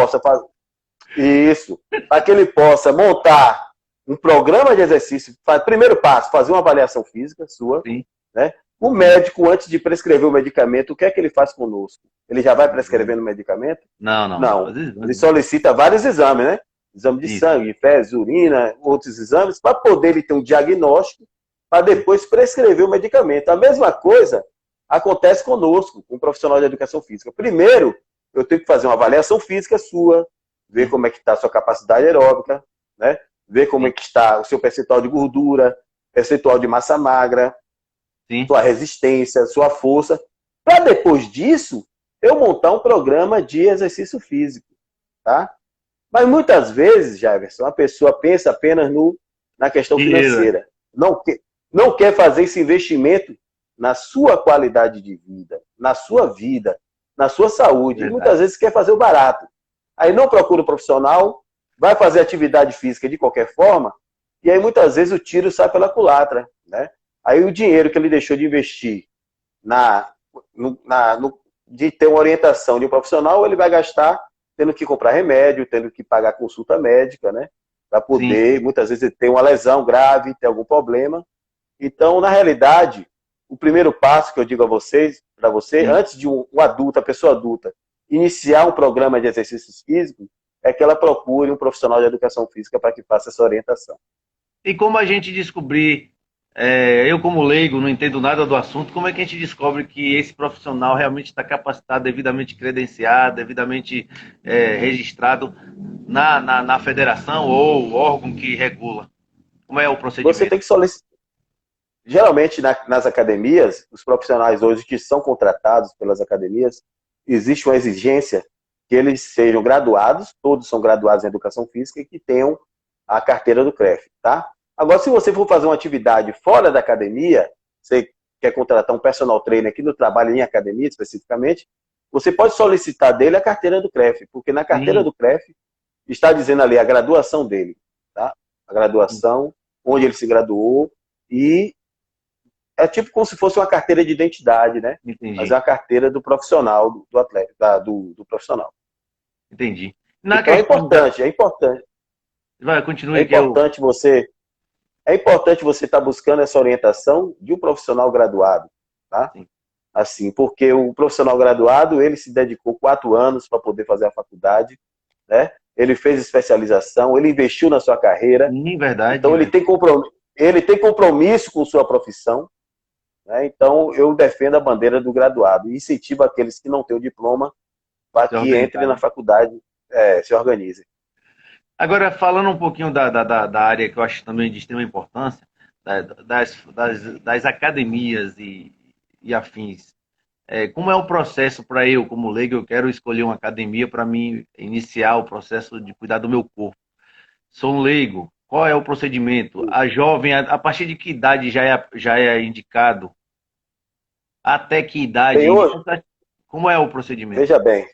Isso. Para que ele possa montar um programa de exercício. Primeiro passo, fazer uma avaliação física sua. Sim. Né? O médico, antes de prescrever o medicamento, o que é que ele faz conosco? Ele já vai prescrevendo o medicamento? Não. Ele solicita vários exames, né? Exame de sangue, fezes, urina, outros exames, para poder ele ter um diagnóstico, para depois prescrever o medicamento. A mesma coisa acontece conosco, com um profissional de educação física. Primeiro, eu tenho que fazer uma avaliação física sua, ver como é que está a sua capacidade aeróbica, né? Ver como é que está o seu percentual de gordura, percentual de massa magra, sim, sua resistência, sua força, para depois disso, eu montar um programa de exercício físico, tá? Mas muitas vezes, Jefferson, a pessoa pensa apenas na questão financeira. Não quer fazer esse investimento na sua qualidade de vida, na sua vida, na sua saúde. E muitas vezes quer fazer o barato. Aí não procura um profissional, vai fazer atividade física de qualquer forma, e aí muitas vezes o tiro sai pela culatra, né? Aí o dinheiro que ele deixou de investir de ter uma orientação de um profissional, ele vai gastar tendo que comprar remédio, tendo que pagar consulta médica, né? Para poder, sim, muitas vezes, ele tem uma lesão grave, tem algum problema. Então, na realidade, o primeiro passo que eu digo a vocês, para você, sim, antes de um adulto, a pessoa adulta, iniciar um programa de exercícios físicos, é que ela procure um profissional de educação física para que faça essa orientação. E como a gente descobrir, eu como leigo, não entendo nada do assunto, como é que a gente descobre que esse profissional realmente está capacitado, devidamente credenciado, devidamente registrado na federação ou órgão que regula? Como é o Você procedimento? tem que solicitar. Geralmente, nas academias, os profissionais hoje que são contratados pelas academias, existe uma exigência que eles sejam graduados, todos são graduados em educação física e que tenham a carteira do CREF, tá? Agora, se você for fazer uma atividade fora da academia, você quer contratar um personal trainer que não trabalha em academia especificamente, você pode solicitar dele a carteira do CREF, porque na carteira Sim, do CREF está dizendo ali a graduação dele, tá? A graduação, onde ele se graduou, e é tipo como se fosse uma carteira de identidade, né? Mas é entendi, uma carteira do profissional, do atleta, do profissional. entendi. Na Então questão da. Vai, é continue que eu. importante você, estar buscando essa orientação de um profissional graduado, tá? Sim. Assim, porque o profissional graduado, ele se dedicou 4 anos para poder fazer a faculdade, né? Ele fez especialização, ele investiu na sua carreira, Sim, verdade, então verdade. ele tem compromisso com sua profissão, né? Então eu defendo a bandeira do graduado e incentivo aqueles que não têm o diploma para Se que entrem organizar, na né? faculdade, se organizem. Agora, falando um pouquinho da área que eu acho também de extrema importância, das academias e afins. Como é o processo para eu, como leigo, eu quero escolher uma academia para mim iniciar o processo de cuidar do meu corpo. Sou um leigo. Qual é o procedimento? A jovem, a partir de que idade já é indicado? Até que Bem, idade? hoje, Como é o procedimento? veja bem,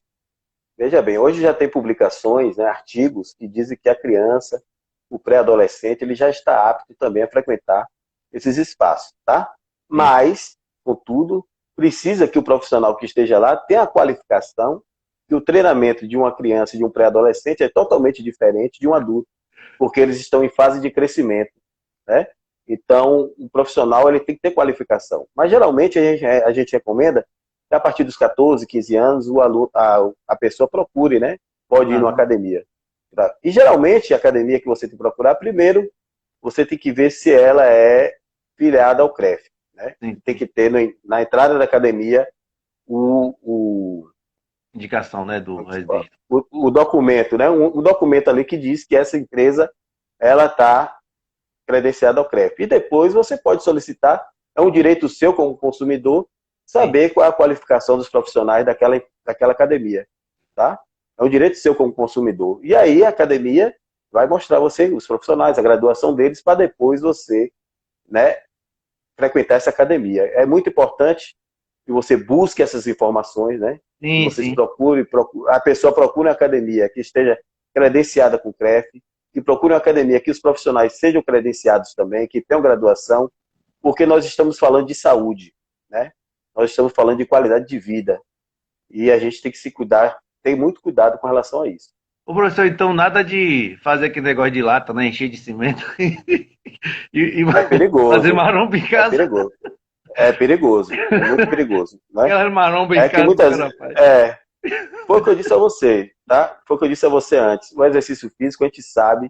veja bem, hoje já tem publicações, né, artigos que dizem que a criança, o pré-adolescente, ele já está apto também a frequentar esses espaços, tá? Sim, Mas, contudo, precisa que o profissional que esteja lá tenha a qualificação que o treinamento de uma criança e de um pré-adolescente é totalmente diferente de um adulto, porque eles estão em fase de crescimento, né? Então, o profissional ele tem que ter qualificação. Mas geralmente a gente recomenda que a partir dos 14, 15 anos o aluno, a pessoa procure, né? Pode ir numa aham, academia. Tá? E geralmente a academia que você tem que procurar, primeiro você tem que ver se ela é filiada ao CREF, né? sim, Tem sim. que ter na entrada da academia o, Indicação, né, do como é que se fala? registro. O documento, né? Um documento ali que diz que essa empresa ela está credenciado ao CREF. E depois você pode solicitar, é um direito seu como consumidor, Sim. saber qual é a qualificação dos profissionais daquela academia, tá? É um direito seu como consumidor. E aí a academia vai mostrar você os profissionais, a graduação deles, para depois você, né, frequentar essa academia. É muito importante que você busque essas informações, né? Que Sim, vocês sim. a pessoa procure uma academia que esteja credenciada com o CREF, que procure uma academia que os profissionais sejam credenciados também, que tenham graduação, porque nós estamos falando de saúde, né? Nós estamos falando de qualidade de vida e a gente tem que se cuidar, tem muito cuidado com relação a isso. Ô, professor, então nada de fazer aquele negócio de lata, né? Encher de cimento e É fazer perigoso, maromba em é casa. perigoso, é muito perigoso, né? Aquela maromba em É que casa que o muitas, cara faz. foi o que eu disse a você, tá? Foi o que eu disse a você antes. O exercício físico, a gente sabe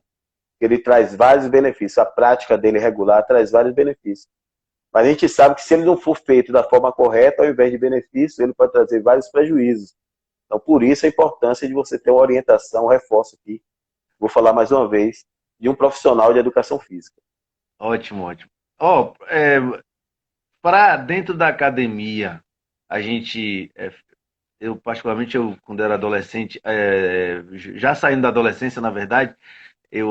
que ele traz vários benefícios. A prática dele regular traz vários benefícios. Mas a gente sabe que se ele não for feito da forma correta, ao invés de benefícios, ele pode trazer vários prejuízos. Então, por isso a importância de você ter uma orientação, um reforço aqui, vou falar mais uma vez, de um profissional de educação física. Ótimo, ótimo. Ó, para dentro da academia, a gente, eu particularmente, eu quando era adolescente, já saindo da adolescência, na verdade,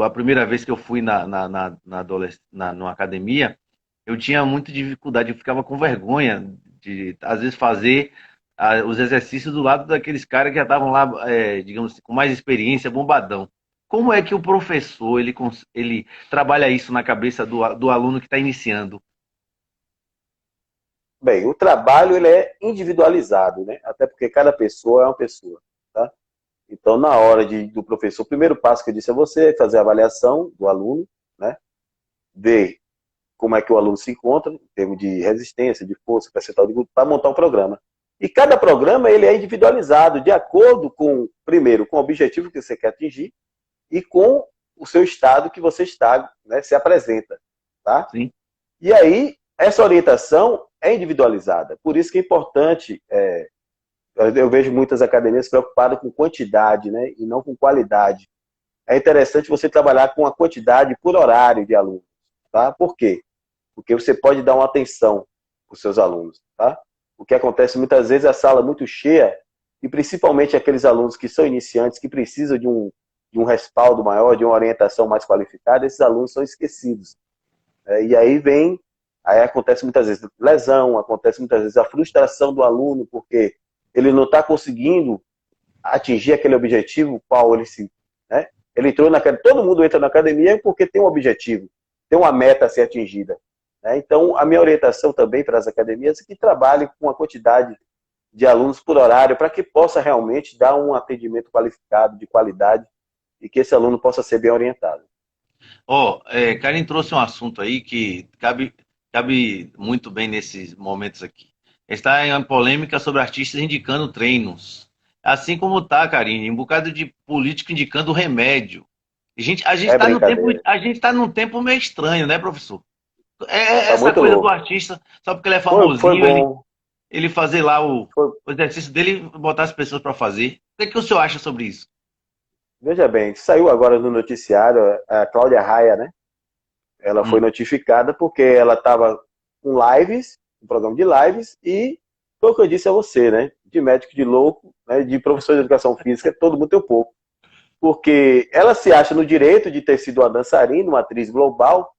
a primeira vez que eu fui numa academia, eu tinha muita dificuldade, eu ficava com vergonha de, às vezes, fazer os exercícios do lado daqueles caras que já estavam lá, digamos assim, com mais experiência, bombadão. Como é que o professor ele trabalha isso na cabeça do aluno que está iniciando? Bem, o trabalho ele é individualizado, né? Até porque cada pessoa é uma pessoa, tá? Então, na hora do professor, o primeiro passo que eu disse a você é fazer a avaliação do aluno, né? Ver como é que o aluno se encontra, em termos de resistência, de força, percentual de grupo, para montar um programa. E cada programa ele é individualizado de acordo com, primeiro, com o objetivo que você quer atingir e com o seu estado que você está, né, se apresenta, tá? Sim. E aí, essa orientação é individualizada. Por isso que é importante, eu vejo muitas academias preocupadas com quantidade, né, e não com qualidade. É interessante você trabalhar com a quantidade por horário de alunos, tá? Por quê? Porque você pode dar uma atenção para os seus alunos, tá? O que acontece muitas vezes é a sala muito cheia, e principalmente aqueles alunos que são iniciantes, que precisam de um respaldo maior, de uma orientação mais qualificada, esses alunos são esquecidos. E aí acontece muitas vezes lesão, acontece muitas vezes a frustração do aluno, porque ele não está conseguindo atingir aquele objetivo qual ele se... Né? Ele entrou todo mundo entra na academia porque tem um objetivo, tem uma meta a ser atingida. Né? Então, a minha orientação também para as academias é que trabalhem com a quantidade de alunos por horário, para que possa realmente dar um atendimento qualificado, de qualidade, e que esse aluno possa ser bem orientado. Karen trouxe um assunto aí que cabe muito bem nesses momentos aqui. Está em polêmica sobre artistas indicando treinos. Assim como tá, Karine, um bocado de político indicando remédio. A gente É está no tempo, brincadeira. a gente tá num tempo meio estranho, né, professor? Tá Essa muito coisa do louco. artista, só porque ele é Foi famosinho, ele, bom. ele fazer lá Foi... o exercício dele e botar as pessoas para fazer. O que o senhor acha sobre isso? Veja bem, saiu agora no noticiário a Cláudia Raia, né? Ela foi Hum. notificada porque ela estava com lives, um programa de lives, e foi o que eu disse a você, né? De médico de louco, né? De professor de educação física, todo mundo tem um pouco. Porque ela se acha no direito de ter sido uma dançarina, uma atriz global,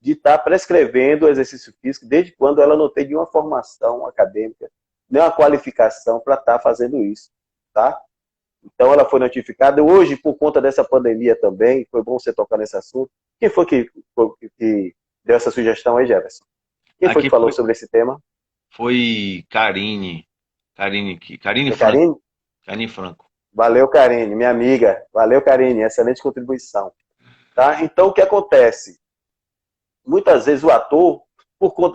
de estar prescrevendo o exercício físico desde quando ela não tem nenhuma formação acadêmica, nem uma qualificação para estar fazendo isso, tá? Então ela foi notificada. Hoje, por conta dessa pandemia também, foi bom você tocar nesse assunto. Quem foi que deu essa sugestão aí, Jefferson? Quem foi que Aqui falou sobre esse tema? foi Karine. Karine Foi Franco. Karine? Karine Franco. Valeu, Karine, minha amiga. Valeu, Karine. Excelente contribuição. Tá? Então, o que acontece? Muitas vezes o ator,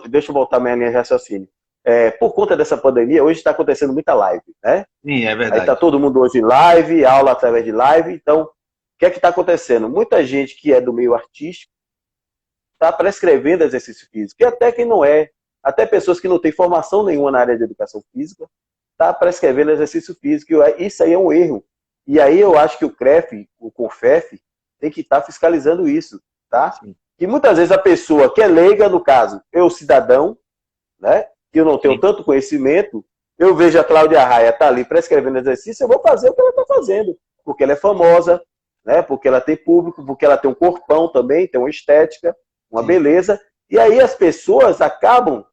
deixa eu voltar minha linha de raciocínio. Por conta dessa pandemia, hoje está acontecendo muita live, né? Sim, é Aí está verdade. todo mundo hoje em live, aula através de live. Então, o que é que está acontecendo? Muita gente que é do meio artístico está prescrevendo exercício físico. E até quem não é, até pessoas que não têm formação nenhuma na área de educação física, está prescrevendo exercício físico. Isso aí é um erro. E aí eu acho que o CREF, o CONFEF, tem que estar fiscalizando isso, tá? Sim, E muitas vezes a pessoa que é leiga, no caso, eu cidadão, né, que eu não tenho sim, tanto conhecimento, eu vejo a Cláudia Raia tá ali prescrevendo exercício, eu vou fazer o que ela está fazendo, porque ela é famosa, né, porque ela tem público, porque ela tem um corpão também, tem uma estética, uma sim. beleza, e aí as pessoas acabam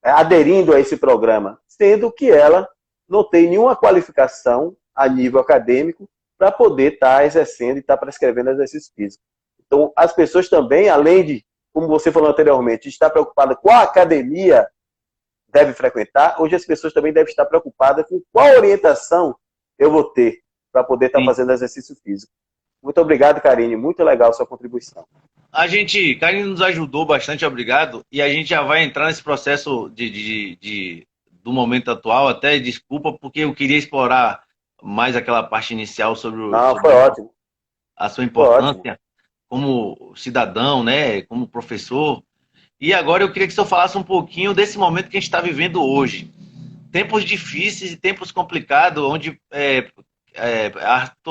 aderindo a esse programa, sendo que ela não tem nenhuma qualificação a nível acadêmico para poder estar exercendo e estar prescrevendo exercício físico. Então, as pessoas também, além de, como você falou anteriormente, estar preocupada com a academia deve frequentar, hoje as pessoas também devem estar preocupadas com qual orientação eu vou ter para poder estar Sim. fazendo exercício físico. Muito obrigado, Karine. Muito legal a sua contribuição. Karine nos ajudou bastante, obrigado. E a gente já vai entrar nesse processo do momento atual. Até desculpa, porque eu queria explorar mais aquela parte inicial Não, sobre foi ótimo. a sua Foi ótimo. importância como cidadão, né, como professor. E agora eu queria que o senhor falasse um pouquinho desse momento que a gente está vivendo hoje. Tempos difíceis e tempos complicados, onde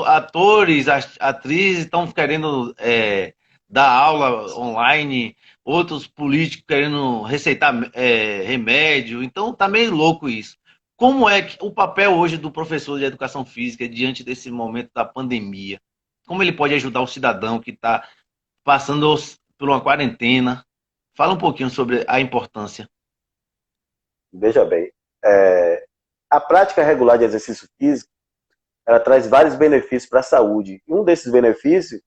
atores, atrizes estão querendo dar aula online, outros políticos querendo receitar remédio. Então tá meio louco isso. Como é que o papel hoje do professor de educação física diante desse momento da pandemia? Como ele pode ajudar o cidadão que está passando por uma quarentena? Fala um pouquinho sobre a importância. Veja bem, a prática regular de exercício físico, ela traz vários benefícios para a saúde. E um desses benefícios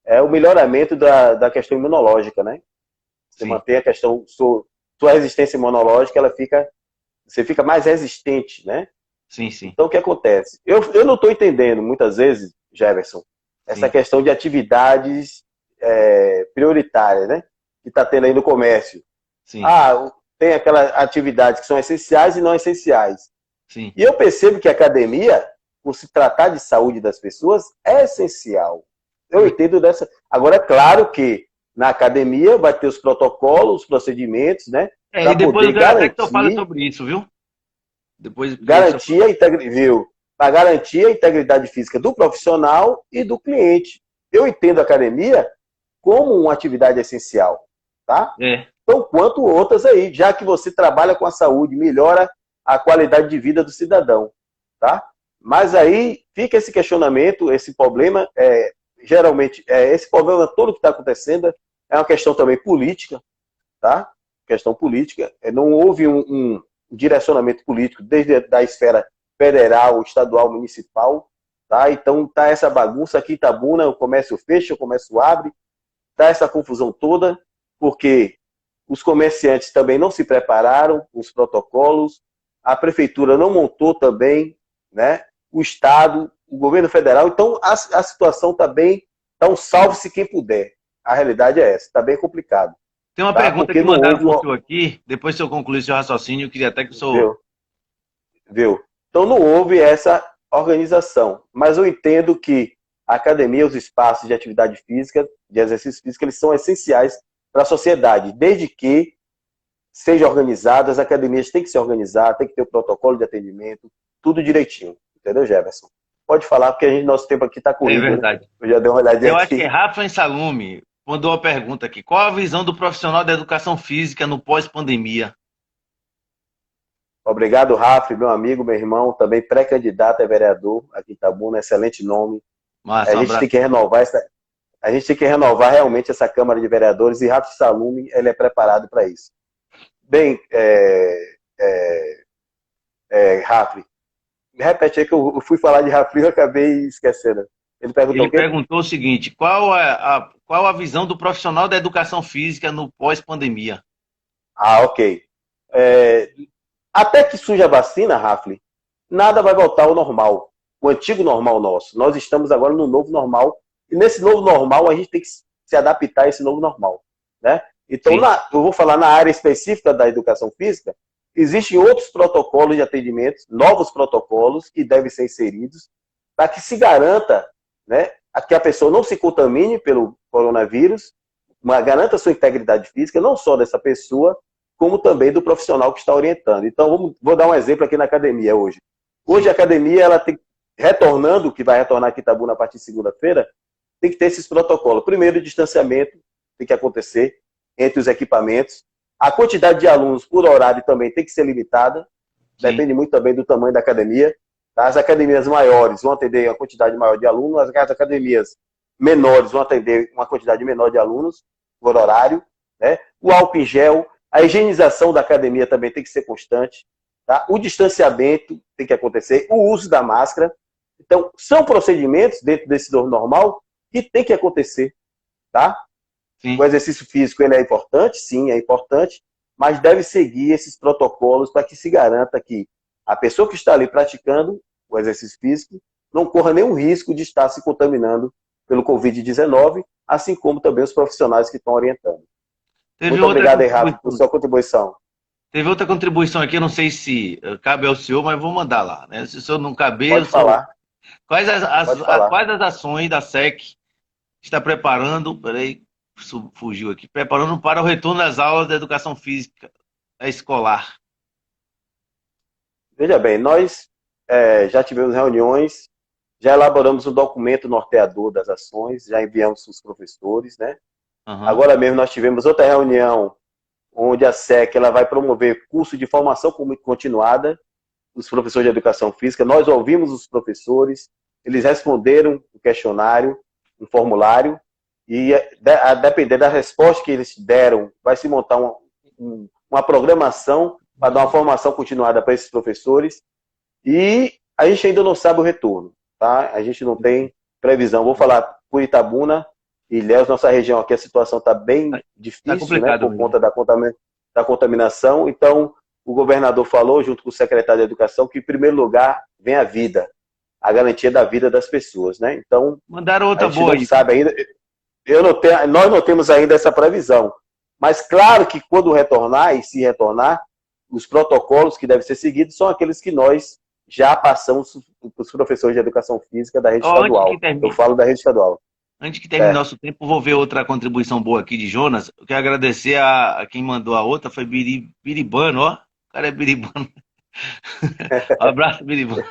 é o melhoramento da questão imunológica, né? Você Sim, mantém a questão, sua resistência imunológica, você fica mais resistente, né? sim, sim, Então, o que acontece? Eu não estou entendendo, muitas vezes, Jefferson, essa sim, questão de atividades prioritárias, né? Que está tendo aí no comércio. sim, Ah, tem aquelas atividades que são essenciais e não essenciais. Sim. E eu percebo que a academia, por se tratar de saúde das pessoas, é essencial. Eu entendo dessa. Agora, é claro que na academia vai ter os protocolos, os procedimentos, né? É, Para e depois eu poder quero até que tu fale sobre isso, viu? Depois, porque isso... para garantir a integridade física do profissional e do cliente. Eu entendo a academia como uma atividade essencial, tá? É. Então, quanto outras aí, já que você trabalha com a saúde, melhora a qualidade de vida do cidadão, tá? Mas aí fica esse questionamento, esse problema, geralmente, esse problema todo que está acontecendo é uma questão também política, tá? Questão política. Não houve um direcionamento político desde a esfera federal, estadual, municipal, tá? Então tá essa bagunça aqui em Itabuna, o comércio fecha, o comércio abre, tá essa confusão toda, porque os comerciantes também não se prepararam, os protocolos, a prefeitura não montou também, né? O Estado, o governo federal. Então a situação está bem, então salve-se quem puder. A realidade é essa, está bem complicado. Tem uma Tá? pergunta Porque que não mandaram houve pro senhor aqui, depois se eu concluir seu raciocínio, eu queria até que o senhor... Viu? Então não houve essa organização. Mas eu entendo que a academia, os espaços de atividade física, de exercício físico, eles são essenciais para a sociedade, desde que sejam organizadas, as academias têm que se organizar, tem que ter o protocolo de atendimento, tudo direitinho. Entendeu, Jefferson? Pode falar, porque nosso tempo aqui está É corrido, né? verdade. Eu já dei uma olhadinha Eu acho que aqui. é Rafa Salume mandou uma pergunta aqui. Qual a visão do profissional da educação física no pós-pandemia? Obrigado, Rafa, meu amigo, meu irmão, também pré-candidato a vereador aqui em Itabuna, excelente nome. A Massa, um gente tem abraço. que renovar a gente tem que renovar realmente essa Câmara de Vereadores e Rafa Salume, ele é preparado para isso. Bem, Rafa, me repete aí que eu fui falar de Rafa e eu acabei esquecendo. Ele perguntou Ele o quê? perguntou o seguinte: qual a visão do profissional da educação física no pós-pandemia? Ah, ok. É, até que surja a vacina, Rafa, nada vai voltar ao normal, o antigo normal nosso. Nós estamos agora no novo normal, e nesse novo normal a gente tem que se adaptar a esse novo normal, né? Então, Sim, eu vou falar na área específica da educação física, existem outros protocolos de atendimento, novos protocolos que devem ser inseridos para que se garanta, né, que a pessoa não se contamine pelo coronavírus, mas garanta a sua integridade física, não só dessa pessoa, como também do profissional que está orientando. Então, vou dar um exemplo aqui na academia hoje. Hoje sim, a academia, ela tem, retornando, que vai retornar aqui em Itabuna a partir de segunda-feira, tem que ter esses protocolos. Primeiro, o distanciamento tem que acontecer entre os equipamentos. A quantidade de alunos por horário também tem que ser limitada. sim. Depende muito também do tamanho da academia. As academias maiores vão atender uma quantidade maior de alunos, as academias menores vão atender uma quantidade menor de alunos por horário, né? O álcool em gel, a higienização da academia também tem que ser constante, tá? O distanciamento tem que acontecer, o uso da máscara. Então, são procedimentos dentro desse novo normal que tem que acontecer, tá? Sim. O exercício físico ele é importante, sim, é importante, mas deve seguir esses protocolos para que se garanta que a pessoa que está ali praticando o exercício físico não corra nenhum risco de estar se contaminando pelo Covid-19, assim como também os profissionais que estão orientando. Teve Muito outra obrigado, Rafa, por contribuição. sua contribuição. Teve outra contribuição aqui, eu não sei se cabe ao senhor, mas vou mandar lá. Né? Se o senhor não caber, Pode falar, pode falar. quais as ações da SEC está preparando, peraí, fugiu aqui, preparando para o retorno às aulas da educação física escolar? Veja bem, nós já tivemos reuniões, já elaboramos um documento norteador das ações, já enviamos para os professores, né? Uhum. Agora mesmo nós tivemos outra reunião onde a SEC ela vai promover curso de formação continuada dos professores de educação física. Nós ouvimos os professores, eles responderam o questionário, um formulário, e a depender da resposta que eles deram, vai se montar uma programação para dar uma formação continuada para esses professores. E a gente ainda não sabe o retorno, tá? A gente não tem previsão. Vou falar por Itabuna e Ilhéus, nossa região aqui, a situação está bem Tá difícil, né, complicado por mesmo. conta da contaminação. Então, o governador falou, junto com o secretário de Educação, que em primeiro lugar vem a vida, a garantia da vida das pessoas, né? Então, Mandaram a outra gente boa não aí. sabe ainda, nós não temos ainda essa previsão. Mas claro que quando retornar, e se retornar, os protocolos que devem ser seguidos são aqueles que nós já passamos para os professores de educação física da rede estadual. Eu falo da rede estadual. Antes que termine nosso tempo, vou ver outra contribuição boa aqui de Jonas. Eu quero agradecer a quem mandou a outra, foi Biribano, ó. O cara é Biribano. Um abraço, Biribano.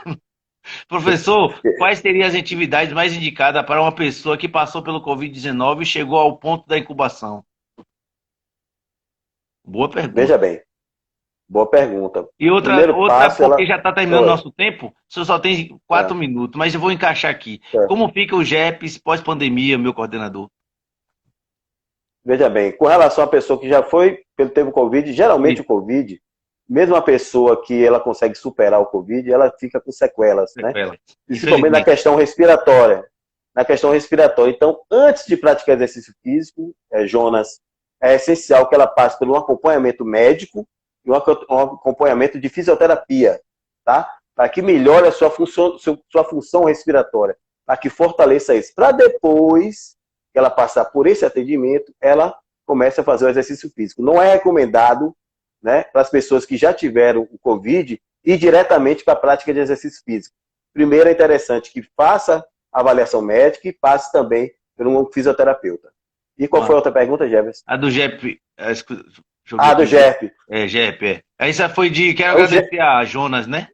Professor, quais seriam as atividades mais indicadas para uma pessoa que passou pelo Covid-19 e chegou ao ponto da incubação? Boa pergunta. Veja bem, boa pergunta. E outra porque já está terminando nosso tempo, o senhor só tem 4 minutos, mas eu vou encaixar aqui. Como fica o GEPS pós-pandemia, meu coordenador? Veja bem, com relação à pessoa que já teve o Covid, geralmente o Covid, mesmo a pessoa que ela consegue superar o Covid, ela fica com sequelas, né? Principalmente na questão respiratória. Então, antes de praticar exercício físico, Jonas, é essencial que ela passe por um acompanhamento médico e um acompanhamento de fisioterapia, tá? Para que melhore a sua função respiratória, para que fortaleça isso. Para depois que ela passar por esse atendimento, ela comece a fazer o exercício físico. Não é recomendado, né, para as pessoas que já tiveram o Covid ir diretamente para a prática de exercício físico. Primeiro é interessante que faça a avaliação médica e passe também por um fisioterapeuta. E qual foi a outra pergunta, Jefferson? A do GEP. Do GEP. GEP. Essa foi quero agradecer a Jonas, né?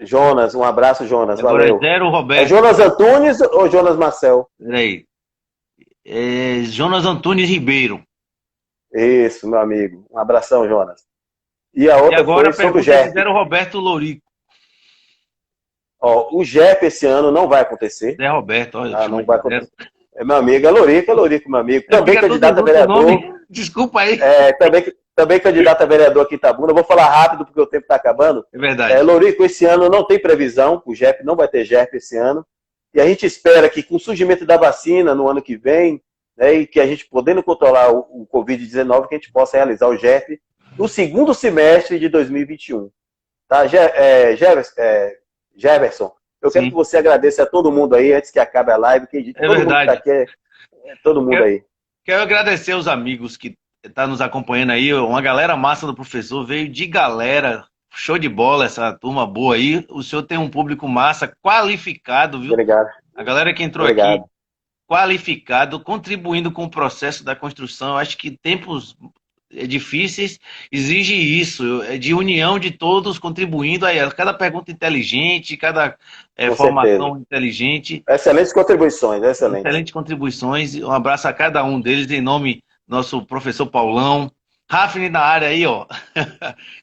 Jonas, um abraço, Jonas. Agora valeu. É Roberto. É Jonas Antunes ou Jonas Marcel? Peraí. Jonas Antunes Ribeiro. Isso, meu amigo. Um abração, Jonas. E a outra agora foi sobre o GEP. Zé Roberto Lourico. O GEP esse ano não vai acontecer. Zé Roberto, olha. Não vai acontecer. Meu amigo, é Lourico, meu amigo. Também candidato a vereador. Desculpa aí. Também candidato a vereador aqui em Itabuna. Eu vou falar rápido porque o tempo está acabando. É verdade. Lourico, esse ano não tem previsão. O GEP não vai ter GEP esse ano. E a gente espera que com o surgimento da vacina no ano que vem, né, e que a gente podendo controlar o Covid-19, que a gente possa realizar o GEP no segundo semestre de 2021. Tá? Jefferson, eu quero que você agradeça a todo mundo aí, antes que acabe a live, que todo mundo que está aqui, todo mundo aí. Quero agradecer aos amigos que estão nos acompanhando aí, uma galera massa do professor, veio de galera, show de bola essa turma boa aí, o senhor tem um público massa, qualificado, viu? Obrigado. A galera que entrou aqui, qualificado, contribuindo com o processo da construção, eu acho que tempos difíceis exige isso, de união de todos contribuindo aí, cada pergunta inteligente, cada formação inteligente. Excelentes contribuições, excelentes contribuições. Um abraço a cada um deles, em nome do nosso professor Paulão. Rafne na área aí, ó.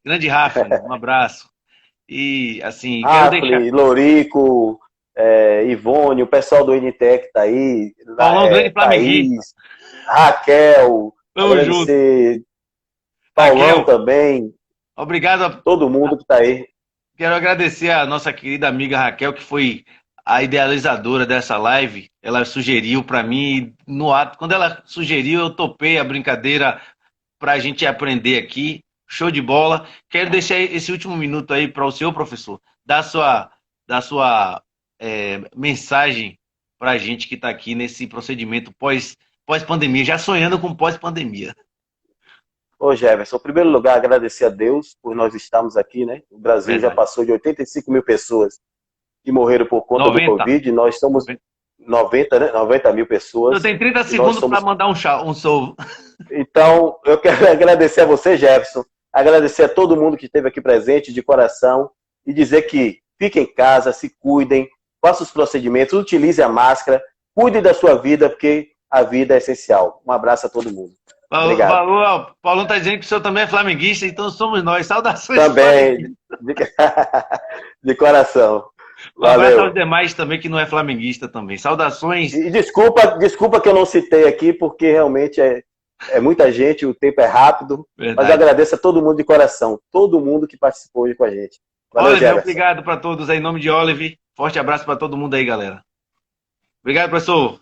Grande Rafne, um abraço. E assim, Rafne, quero deixar... Lourico, Ivone, o pessoal do NTEC tá aí. Paulão, grande flamenguista. Raquel, tamo junto. Paulão Raquel, também. Obrigado a todo mundo que está aí. Quero agradecer a nossa querida amiga Raquel, que foi a idealizadora dessa live. Ela sugeriu para mim, no ato, quando ela sugeriu, eu topei a brincadeira para a gente aprender aqui. Show de bola. Quero deixar esse último minuto aí para o senhor, professor, dar sua mensagem para a gente que está aqui nesse procedimento pós-pandemia, já sonhando com pós-pandemia. Ô Jefferson, em primeiro lugar, agradecer a Deus por nós estarmos aqui, né? O Brasil já passou de 85 mil pessoas que morreram por conta do Covid. Nós somos 90 mil pessoas. Eu tenho 30 segundos para mandar um show. Então, eu quero agradecer a você, Jefferson, agradecer a todo mundo que esteve aqui presente, de coração, e dizer que fiquem em casa, se cuidem, façam os procedimentos, utilize a máscara, cuide da sua vida, porque a vida é essencial. Um abraço a todo mundo. Obrigado. O Paulão está dizendo que o senhor também é flamenguista, então somos nós. Saudações. Também, de coração. Um abraço aos demais também que não é flamenguista também. Saudações. E desculpa que eu não citei aqui, porque realmente é muita gente, o tempo é rápido. Verdade. Mas eu agradeço a todo mundo de coração, todo mundo que participou hoje com a gente. Valeu, Oliver, obrigado para todos aí, em nome de Oliver. Forte abraço para todo mundo aí, galera. Obrigado, professor.